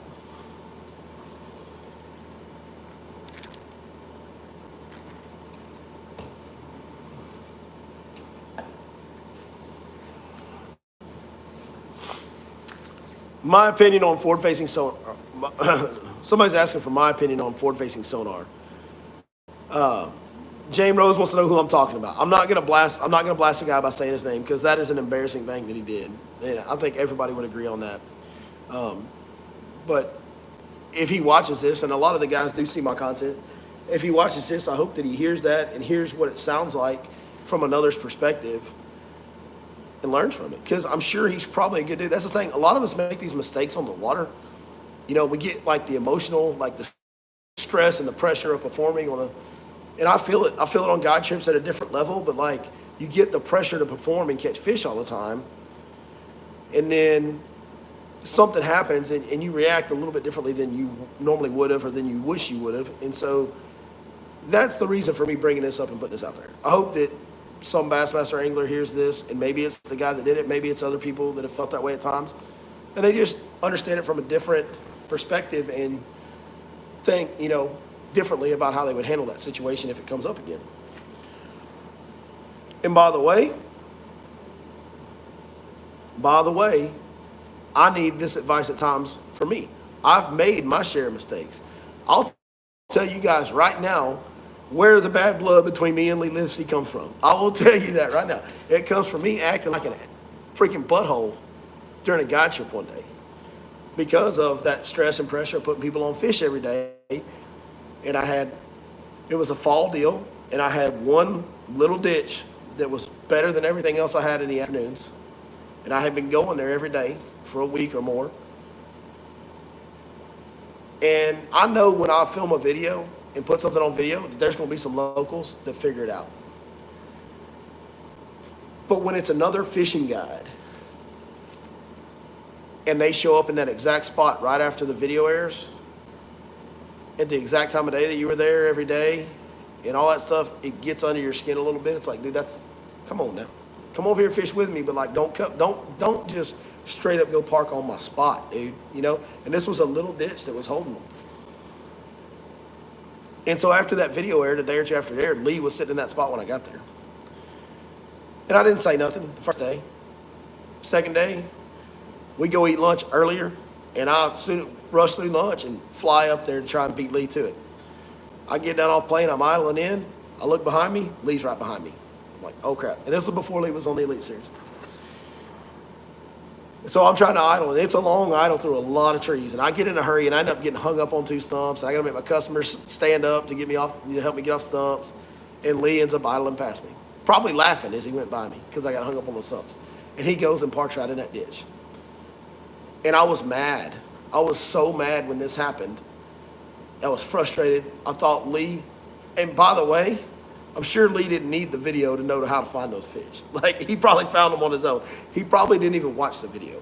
My opinion on forward-facing sonar. Somebody's asking for my opinion on forward-facing sonar. James Rose wants to know who I'm talking about. I'm not gonna blast a guy by saying his name, because that is an embarrassing thing that he did, and I think everybody would agree on that. But if he watches this, and a lot of the guys do see my content, if he watches this, I hope that he hears that and hears what it sounds like from another's perspective and learns from it, because I'm sure he's probably a good dude. That's the thing. A lot of us make these mistakes on the water. You know, we get like the emotional, like the stress and the pressure of performing and I feel it. I feel it on guide trips at a different level, but like you get the pressure to perform and catch fish all the time, and then something happens and you react a little bit differently than you normally would have or than you wish you would have. And so that's the reason for me bringing this up and putting this out there. I hope that some Bassmaster angler hears this, and maybe it's the guy that did it, maybe it's other people that have felt that way at times, and they just understand it from a different perspective and think, differently about how they would handle that situation if it comes up again. And by the way, I need this advice at times for me. I've made my share of mistakes. I'll tell you guys right now where the bad blood between me and Lee Livesey comes from. I will tell you that right now. It comes from me acting like a freaking butthole during a guide trip one day because of that stress and pressure of putting people on fish every day. And it was a fall deal, and I had one little ditch that was better than everything else I had in the afternoons. And I had been going there every day for a week or more. And I know when I film a video and put something on video, that there's going to be some locals that figure it out. But when it's another fishing guide and they show up in that exact spot right after the video airs, at the exact time of day that you were there every day and all that stuff, it gets under your skin a little bit. It's like, dude, come on now. Come over here and fish with me, but like don't just straight up go park on my spot, dude. And this was a little ditch that was holding them. And so after that video aired, a day or two after it aired, Lee was sitting in that spot when I got there. And I didn't say nothing the first day. Second day, we go eat lunch earlier, and I soon rush through lunch and fly up there to try and beat Lee to it. I get down off plane, I'm idling in, I look behind me, Lee's right behind me. I'm like, oh crap. And this was before Lee was on the Elite Series. So I'm trying to idle, and it's a long idle through a lot of trees. And I get in a hurry, and I end up getting hung up on 2 stumps. And I got to make my customers stand up to get me off, to help me get off stumps. And Lee ends up idling past me, probably laughing as he went by me because I got hung up on the stumps. And he goes and parks right in that ditch. And I was mad. I was so mad when this happened. I was frustrated. I thought Lee, and by the way, I'm sure Lee didn't need the video to know how to find those fish. Like, he probably found them on his own. He probably didn't even watch the video.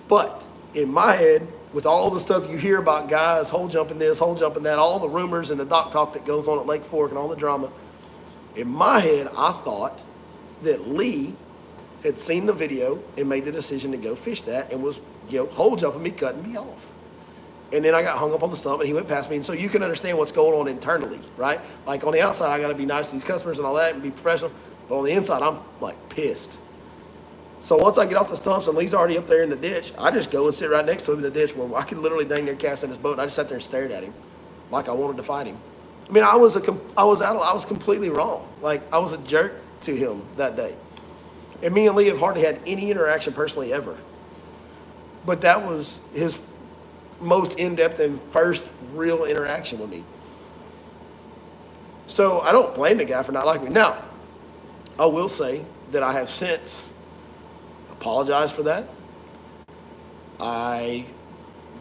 But in my head, with all the stuff you hear about guys, hole jumping this, hole jumping that, all the rumors and the dock talk that goes on at Lake Fork and all the drama, in my head, I thought that Lee had seen the video and made the decision to go fish that and was, hole jumping me, cutting me off. And then I got hung up on the stump, and he went past me. And so you can understand what's going on internally, right? Like, on the outside, I got to be nice to these customers and all that and be professional. But on the inside, I'm, like, pissed. So once I get off the stumps and Lee's already up there in the ditch, I just go and sit right next to him in the ditch where I could literally dang near cast in his boat. And I just sat there and stared at him like I wanted to fight him. I mean, I was completely wrong. Like, I was a jerk to him that day. And me and Lee have hardly had any interaction personally ever. But that was his most in-depth and first real interaction with me. So I don't blame the guy for not liking me. Now, I will say that I have since apologized for that. I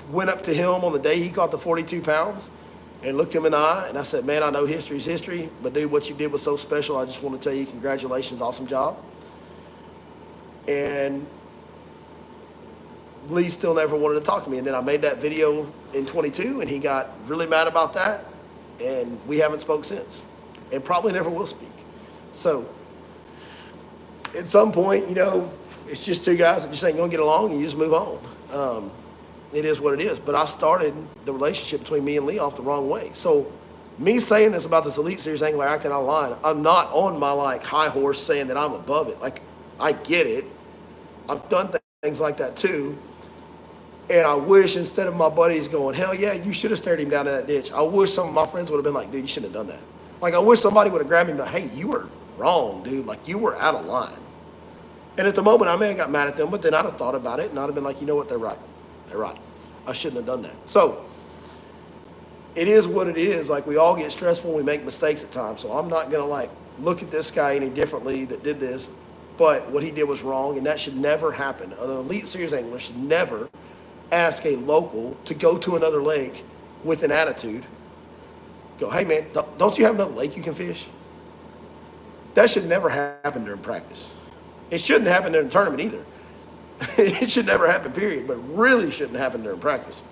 went up to him on the day he caught the 42 pounds and looked him in the eye, and I said, man, I know history's history, but dude, what you did was so special. I just want to tell you congratulations, awesome job. And Lee still never wanted to talk to me. And then I made that video in 22, and he got really mad about that, and we haven't spoke since, and probably never will speak. So at some point, it's just 2 guys that just ain't going to get along, and you just move on. It is what it is. But I started the relationship between me and Lee off the wrong way. So me saying this about this Elite Series angler acting out of line, I'm not on my high horse saying that I'm above it. Like, I get it. I've done things like that too. And I wish, instead of my buddies going, hell yeah, you should have stared him down in that ditch, I wish some of my friends would have been like, dude, you shouldn't have done that. Like, I wish somebody would have grabbed me and been like, hey, you were wrong, dude. Like, you were out of line. And at the moment, I may have got mad at them, but then I'd have thought about it, and I'd have been like, you know what, they're right. They're right. I shouldn't have done that. So it is what it is. Like, we all get stressful and we make mistakes at times. So I'm not going to, look at this guy any differently that did this. But what he did was wrong, and that should never happen. An Elite Series angler should never ask a local to go to another lake with an attitude. Go, hey, man, don't you have another lake you can fish? That should never happen during practice. It shouldn't happen during a tournament either. It should never happen, period, but really shouldn't happen during practice.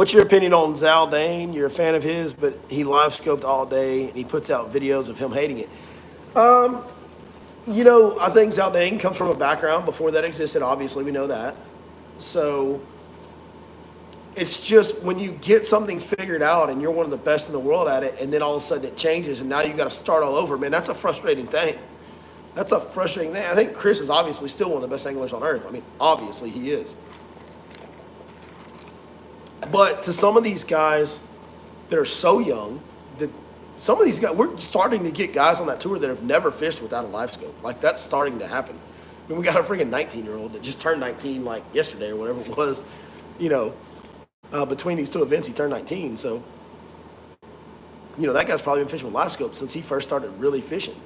What's your opinion on Zaldane? You're a fan of his, but he live scoped all day and he puts out videos of him hating it. I think Zaldane comes from a background before that existed. Obviously, we know that. So it's just when you get something figured out and you're one of the best in the world at it, and then all of a sudden it changes and now you got to start all over, man, that's a frustrating thing. That's a frustrating thing. I think Chris is obviously still one of the best anglers on earth. I mean, obviously he is. But to some of these guys that are so young, that some of these guys, we're starting to get guys on that tour that have never fished without a live scope. Like, that's starting to happen. I mean, we got a freaking 19-year-old that just turned 19 like yesterday or whatever it was, between these two events, he turned 19. So, that guy's probably been fishing with live scope since he first started really fishing.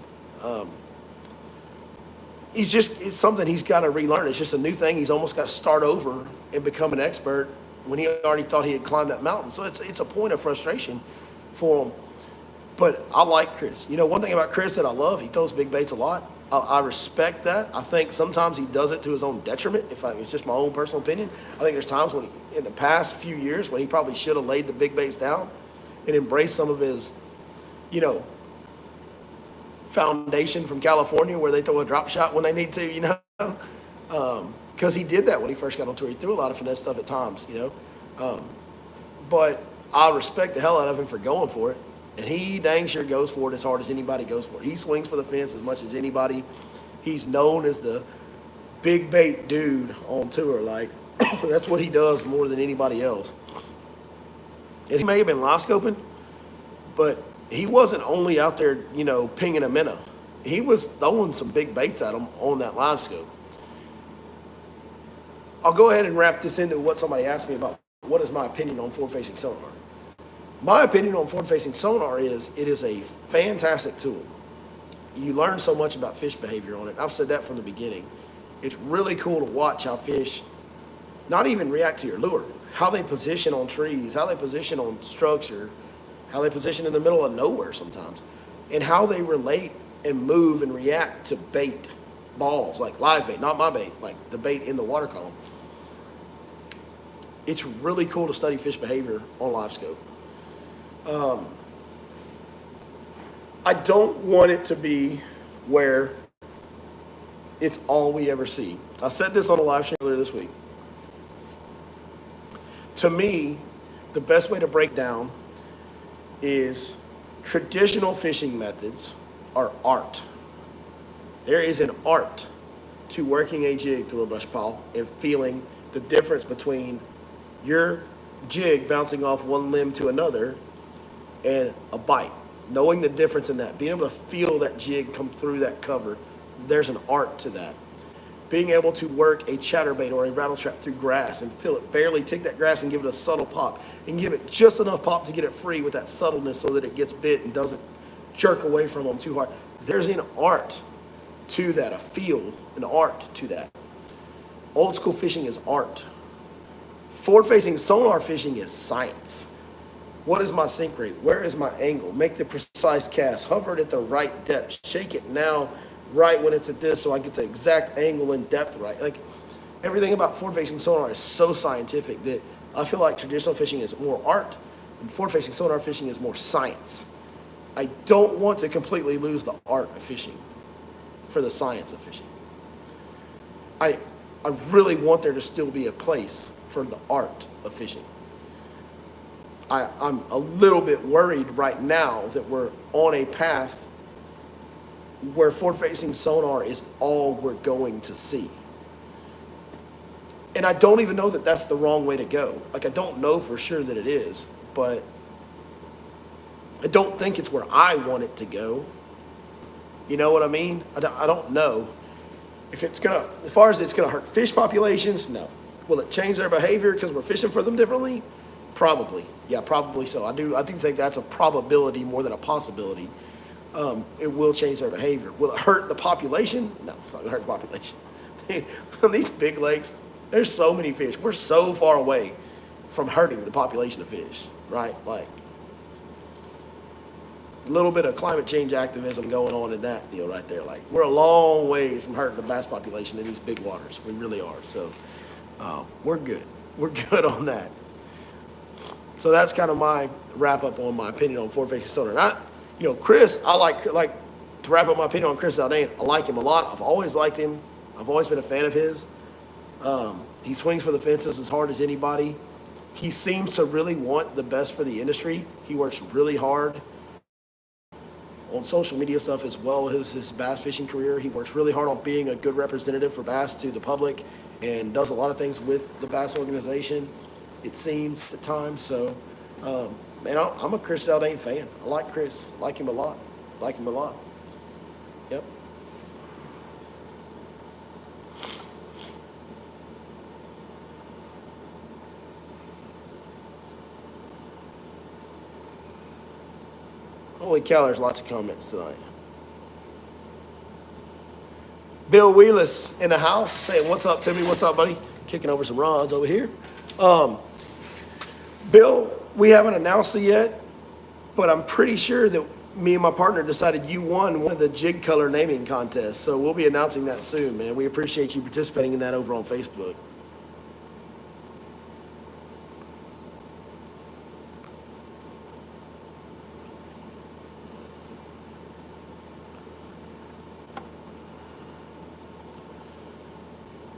It's something he's got to relearn. It's just a new thing. He's almost got to start over and become an expert when he already thought he had climbed that mountain. So it's a point of frustration for him. But I like Chris. One thing about Chris that I love, he throws big baits a lot. I respect that. I think sometimes he does it to his own detriment. It's just my own personal opinion. I think there's times when in the past few years when he probably should have laid the big baits down and embraced some of his, foundation from California where they throw a drop shot when they need to, because he did that when he first got on tour. He threw a lot of finesse stuff at times, but I respect the hell out of him for going for it, and he dang sure goes for it as hard as anybody goes for it. He swings for the fence as much as anybody. He's known as the big bait dude on tour. Like, that's what he does more than anybody else. And he may have been live scoping, but he wasn't only out there, pinging a minnow. He was throwing some big baits at him on that live scope. I'll go ahead and wrap this into what somebody asked me about. What is my opinion on forward-facing sonar? My opinion on forward-facing sonar is it is a fantastic tool. You learn so much about fish behavior on it. I've said that from the beginning. It's really cool to watch how fish not even react to your lure, how they position on trees, how they position on structure, how they position in the middle of nowhere sometimes, and how they relate and move and react to bait, balls, like live bait, not my bait, like the bait in the water column. It's really cool to study fish behavior on live scope. I don't want it to be where it's all we ever see. I said this on a live stream earlier this week. To me, the best way to break down is traditional fishing methods are art. There is an art to working a jig through a brush pile and feeling the difference between your jig bouncing off one limb to another and a bite. Knowing the difference in that, being able to feel that jig come through that cover, there's an art to that. Being able to work a chatterbait or a rattle trap through grass and feel it barely tick that grass and give it a subtle pop and give it just enough pop to get it free with that subtleness so that it gets bit and doesn't jerk away from them too hard. There's an art to that, a feel, an art to that. Old school fishing is art. Forward-facing sonar fishing is science. What is my sink rate? Where is my angle? Make the precise cast. Hover it at the right depth. Shake it now right when it's at this so I get the exact angle and depth right. Like, everything about forward-facing sonar is so scientific that I feel like traditional fishing is more art and forward-facing sonar fishing is more science. I don't want to completely lose the art of fishing for the science of fishing. I really want there to still be a place for the art of fishing. I'm a little bit worried right now that we're on a path where forward-facing sonar is all we're going to see. And I don't even know that that's the wrong way to go. Like, I don't know for sure that it is, but I don't think it's where I want it to go. You know what I mean? I don't know. If it's gonna, as far as it's gonna hurt fish populations, no. Will it change their behavior because we're fishing for them differently? Probably. Yeah, probably so. I do think that's a probability more than a possibility. It will change their behavior. Will it hurt the population? No, it's not gonna hurt the population. On these big lakes, there's so many fish. We're so far away from hurting the population of fish, right? Like, a little bit of climate change activism going on in that deal right there. Like, we're a long way from hurting the bass population in these big waters. We really are. So we're good. We're good on that. So that's kind of my wrap up on my opinion on forward facing sonar. And Chris, I like to wrap up my opinion on Chris Zaldane. I like him a lot. I've always liked him. I've always been a fan of his. He swings for the fences as hard as anybody. He seems to really want the best for the industry. He works really hard on social media stuff as well as his bass fishing career. He works really hard on being a good representative for bass to the public and does a lot of things with the bass organization, it seems, at times. So, man, I'm a Chris Zaldane fan. I like Chris. I like him a lot. Like him a lot. Yep. Holy cow, there's lots of comments tonight. Bill Wheelis in the house saying, what's up, Timmy? What's up, buddy? Kicking over some rods over here. Bill, we haven't announced it yet, but I'm pretty sure that me and my partner decided you won one of the jig color naming contests. So we'll be announcing that soon, man. We appreciate you participating in that over on Facebook.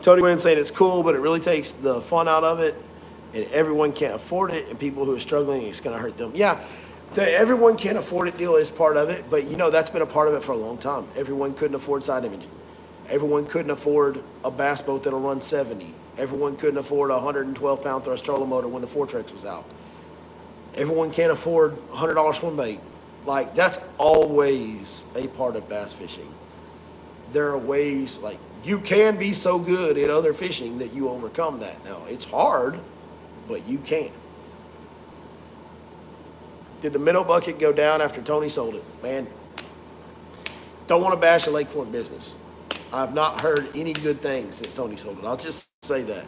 Tony Wynn saying it's cool, but it really takes the fun out of it, and everyone can't afford it, and people who are struggling, it's going to hurt them. Yeah, the everyone can't afford it deal is part of it, but that's been a part of it for a long time. Everyone couldn't afford side imaging. Everyone couldn't afford a bass boat that'll run 70. Everyone couldn't afford a 112-pound thrust trolling motor when the Fortrex was out. Everyone can't afford a $100 swim bait. Like, that's always a part of bass fishing. There are ways, like, you can be so good at other fishing that you overcome that. Now, it's hard, but you can. Did the minnow bucket go down after Tony sold it? Man, don't want to bash the Lake Fork business. I've not heard any good things since Tony sold it. I'll just say that.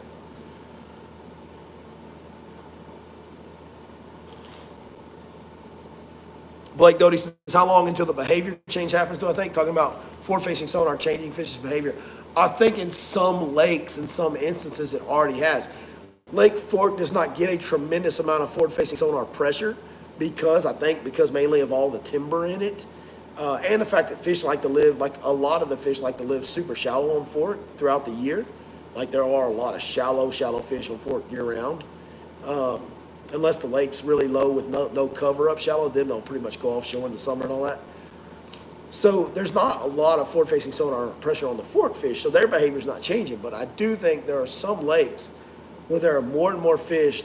Blake Doty says, how long until the behavior change happens, do I think? Talking about forward-facing sonar changing fish's behavior. I think in some lakes, in some instances, it already has. Lake Fork does not get a tremendous amount of forward-facing sonar pressure because mainly of all the timber in it. And the fact that fish like to live, like a lot of the fish like to live super shallow on Fork throughout the year. Like there are a lot of shallow fish on Fork year-round. Unless the lake's really low with no cover up shallow, then they'll pretty much go offshore in the summer and all that. So there's not a lot of forward-facing sonar pressure on the Fork fish, so their behavior's not changing. But I do think there are some lakes where there are more and more fish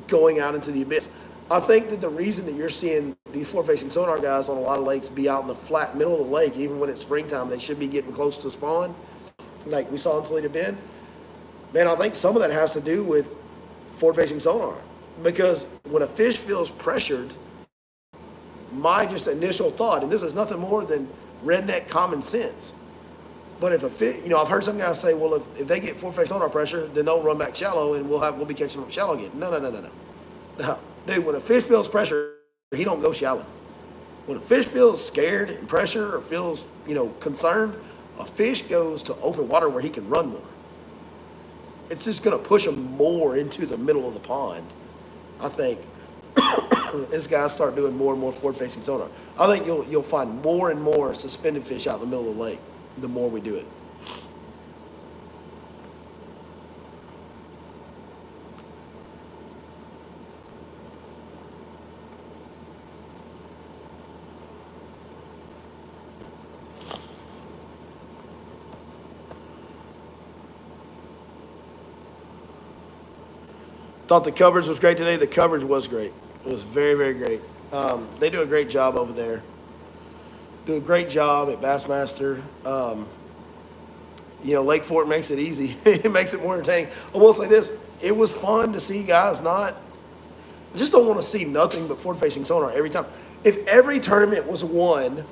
going out into the abyss. I think that the reason that you're seeing these forward-facing sonar guys on a lot of lakes be out in the flat middle of the lake, even when it's springtime, they should be getting close to spawn, like we saw in Toledo Bend. Man, I think some of that has to do with forward-facing sonar. Because when a fish feels pressured, my just initial thought, and this is nothing more than redneck common sense, but if a fish, I've heard some guys say, well, if they get forward-facing sonar pressure, then they'll run back shallow and we'll be catching them shallow again. No. Dude, when a fish feels pressure, he don't go shallow. When a fish feels scared and pressure or feels, concerned, a fish goes to open water where he can run more. It's just going to push him more into the middle of the pond. I think as guys start doing more and more forward-facing sonar, I think you'll find more and more suspended fish out in the middle of the lake the more we do it. Thought the coverage was great today. The coverage was great. It was very, very great. They do a great job over there. Do a great job at Bassmaster. Lake Fork makes it easy. It makes it more entertaining. I will say this. It was fun to see guys I just don't want to see nothing but forward-facing sonar every time. If every tournament was won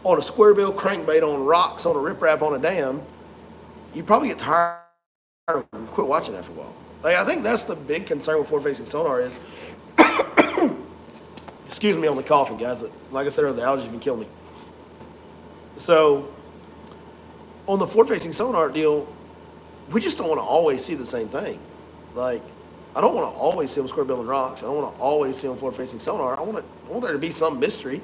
on a square bill crankbait on rocks on a riprap on a dam, you'd probably get tired and quit watching after a while. Like, I think that's the big concern with forward-facing sonar is, excuse me on the coughing, guys. Like I said earlier, the allergies have been killing me. So, on the forward-facing sonar deal, we just don't want to always see the same thing. Like, I don't want to always see them square billing rocks. I don't want to always see them forward facing sonar. I want there to be some mystery.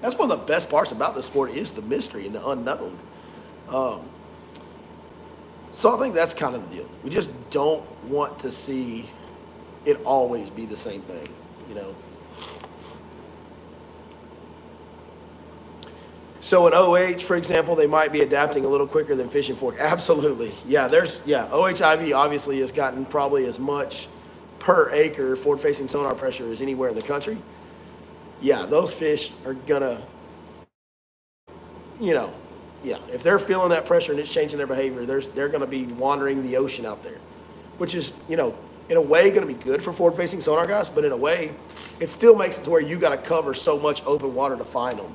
That's one of the best parts about this sport is the mystery and the unknown. Um, so I think that's kind of the deal. We just don't want to see it always be the same thing, you know. So in OH, for example, they might be adapting a little quicker than fishing fork. Absolutely. Yeah, OHIV obviously has gotten probably as much per acre forward-facing sonar pressure as anywhere in the country. Yeah, those fish are gonna, you know, yeah, if they're feeling that pressure and it's changing their behavior, they're gonna be wandering the ocean out there, which is, you know, in a way gonna be good for forward-facing sonar guys, but in a way, it still makes it to where you gotta cover so much open water to find them.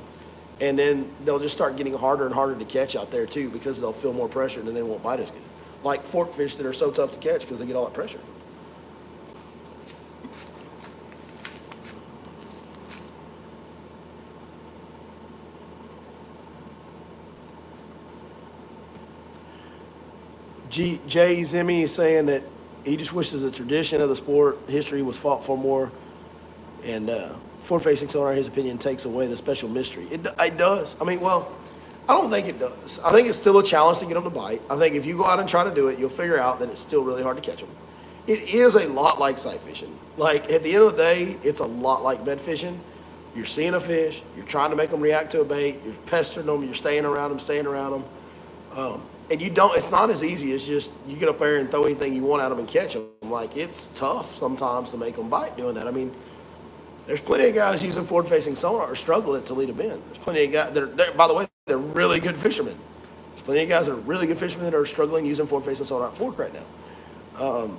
And then they'll just start getting harder and harder to catch out there too because they'll feel more pressure and then they won't bite as good. Like fork fish that are so tough to catch because they get all that pressure. Jay Zimmy is saying that he just wishes the tradition of the sport history was fought for more. And forward-facing sonar, in his opinion, takes away the special mystery. It does. I mean, well, I don't think it does. I think it's still a challenge to get them to bite. I think if you go out and try to do it, you'll figure out that it's still really hard to catch them. It is a lot like sight fishing. Like, at the end of the day, it's a lot like bed fishing. You're seeing a fish. You're trying to make them react to a bait. You're pestering them. You're staying around them. And you don't, it's not as easy as just you get up there and throw anything you want at them and catch them. Like, it's tough sometimes to make them bite doing that. I mean, there's plenty of guys using forward-facing sonar struggling at Toledo Bend. There's plenty of guys that by the way, they're really good fishermen. There's plenty of guys that are really good fishermen that are struggling using forward-facing sonar at Fork right now.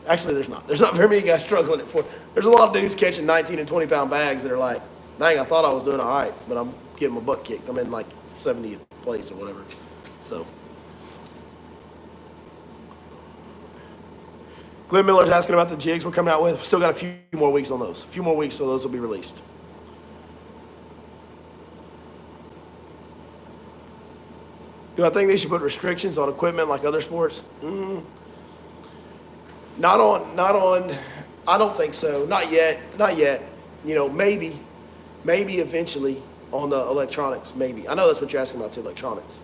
Actually, there's not. There's not very many guys struggling at Fork. There's a lot of dudes catching 19 and 20-pound bags that are like, dang, I thought I was doing all right, but I'm getting my butt kicked. I'm in like 70th place or whatever. So. Glenn Miller's asking about the jigs we're coming out with. Still got a few more weeks on those. A few more weeks so those will be released. Do I think they should put restrictions on equipment like other sports? Not on, I don't think so. Not yet. You know, maybe eventually on the electronics, maybe. I know that's what you're asking about, the electronics.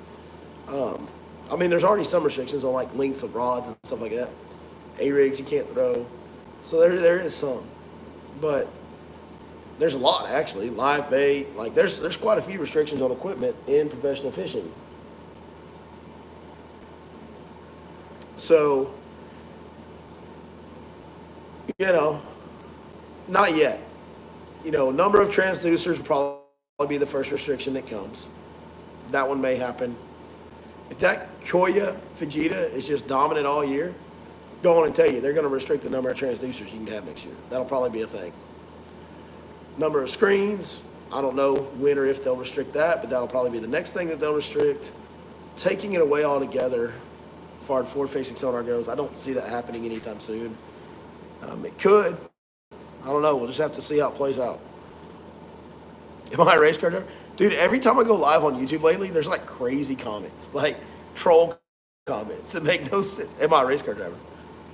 I mean, there's already some restrictions on like lengths of rods and stuff like that. A-rigs you can't throw. So there is some. But there's a lot actually. Live bait, like there's quite a few restrictions on equipment in professional fishing. So, you know, not yet. You know, number of transducers will probably be the first restriction that comes. That one may happen. If that Koya Fujita is just dominant all year, go on and tell you they're going to restrict the number of transducers you can have next year. That'll probably be a thing. Number of screens, I don't know when or if they'll restrict that, but that'll probably be the next thing that they'll restrict. Taking it away altogether, as far as forward-facing sonar goes, I don't see that happening anytime soon. It could. I don't know. We'll just have to see how it plays out. Am I a race car driver? Dude, every time I go live on YouTube lately, there's like crazy comments, like troll comments that make no sense. Am I a race car driver?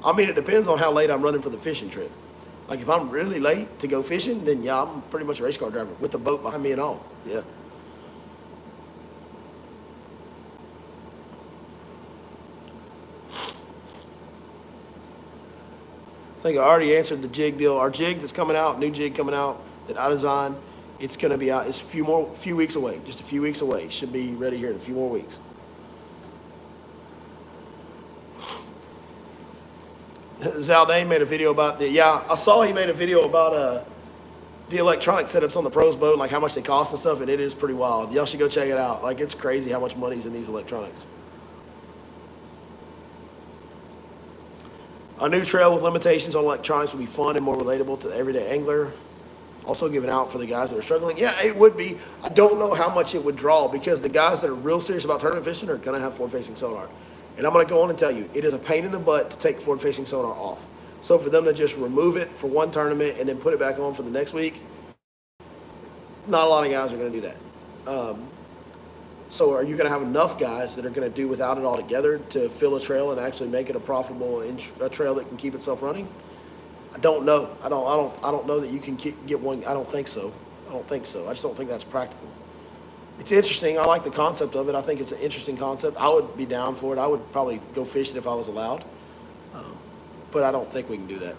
I mean, it depends on how late I'm running for the fishing trip. Like, if I'm really late to go fishing, then yeah, I'm pretty much a race car driver with the boat behind me and all. Yeah. I think I already answered the jig deal. Our jig that's coming out, new jig coming out that I designed, it's going to be out. It's a few weeks away, just a few weeks away. Should be ready here in a few more weeks. Zaldane made a video about I saw he made a video about the electronic setups on the pros boat, like how much they cost and stuff, and it is pretty wild. Y'all should go check it out. Like, it's crazy how much money's in these electronics. A new trail with limitations on electronics would be fun and more relatable to the everyday angler. Also giving out for the guys that are struggling. Yeah, it would be. I don't know how much it would draw because the guys that are real serious about tournament fishing are going to have forward-facing sonar. And I'm going to go on and tell you, it is a pain in the butt to take forward-facing sonar off. So for them to just remove it for one tournament and then put it back on for the next week, not a lot of guys are going to do that. So are you going to have enough guys that are going to do without it altogether to fill a trail and actually make it a profitable a trail that can keep itself running? I don't know. I don't know that you can get one. I don't think so. I don't think so. I just don't think that's practical. It's interesting. I like the concept of it. I think it's an interesting concept. I would be down for it. I would probably go fishing if I was allowed. But I don't think we can do that.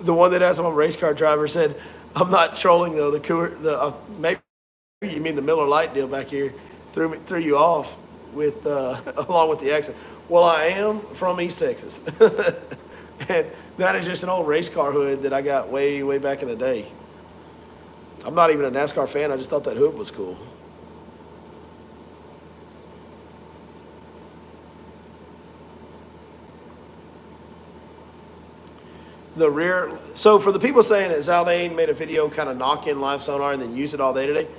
The one that has on race car driver said, "I'm not trolling though. Maybe you mean the Miller Lite deal back here threw you off with along with the accent." Well, I am from East Texas, and that is just an old race car hood that I got way back in the day. I'm not even a NASCAR fan. I just thought that hood was cool. The rear. So for the people saying that Zaldane made a video kind of knocking live sonar and then use it all day today,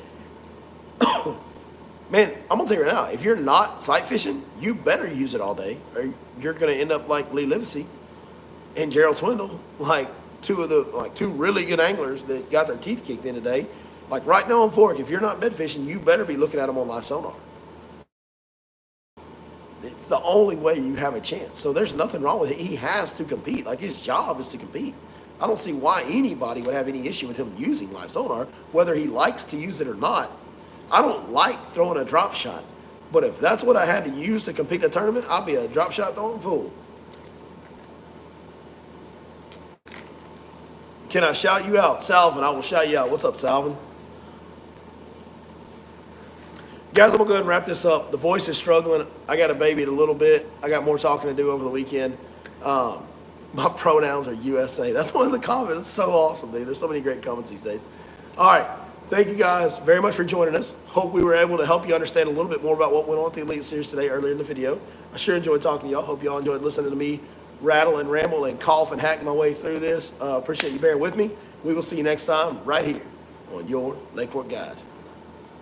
man, I'm gonna tell you right now, if you're not sight fishing, you better use it all day, or you're gonna end up like Lee Livesey and Gerald Swindle, like two really good anglers that got their teeth kicked in today. Like right now on Fork, if you're not bed fishing, you better be looking at them on live sonar. It's the only way you have a chance. So there's nothing wrong with it. He has to compete. Like his job is to compete. I don't see why anybody would have any issue with him using live sonar, whether he likes to use it or not. I don't like throwing a drop shot, but if that's what I had to use to compete in a tournament, I'll be a drop shot throwing fool. Can I shout you out? Salvin, I will shout you out. What's up, Salvin? Guys, I'm going to go ahead and wrap this up. The voice is struggling. I got to baby it a little bit. I got more talking to do over the weekend. My pronouns are USA. That's one of the comments. It's so awesome, dude. There's so many great comments these days. All right. Thank you guys very much for joining us. Hope we were able to help you understand a little bit more about what went on with the Elite Series today earlier in the video. I sure enjoyed talking to y'all. Hope y'all enjoyed listening to me rattle and ramble and cough and hack my way through this. Appreciate you bearing with me. We will see you next time right here on your Lake Fork Guide.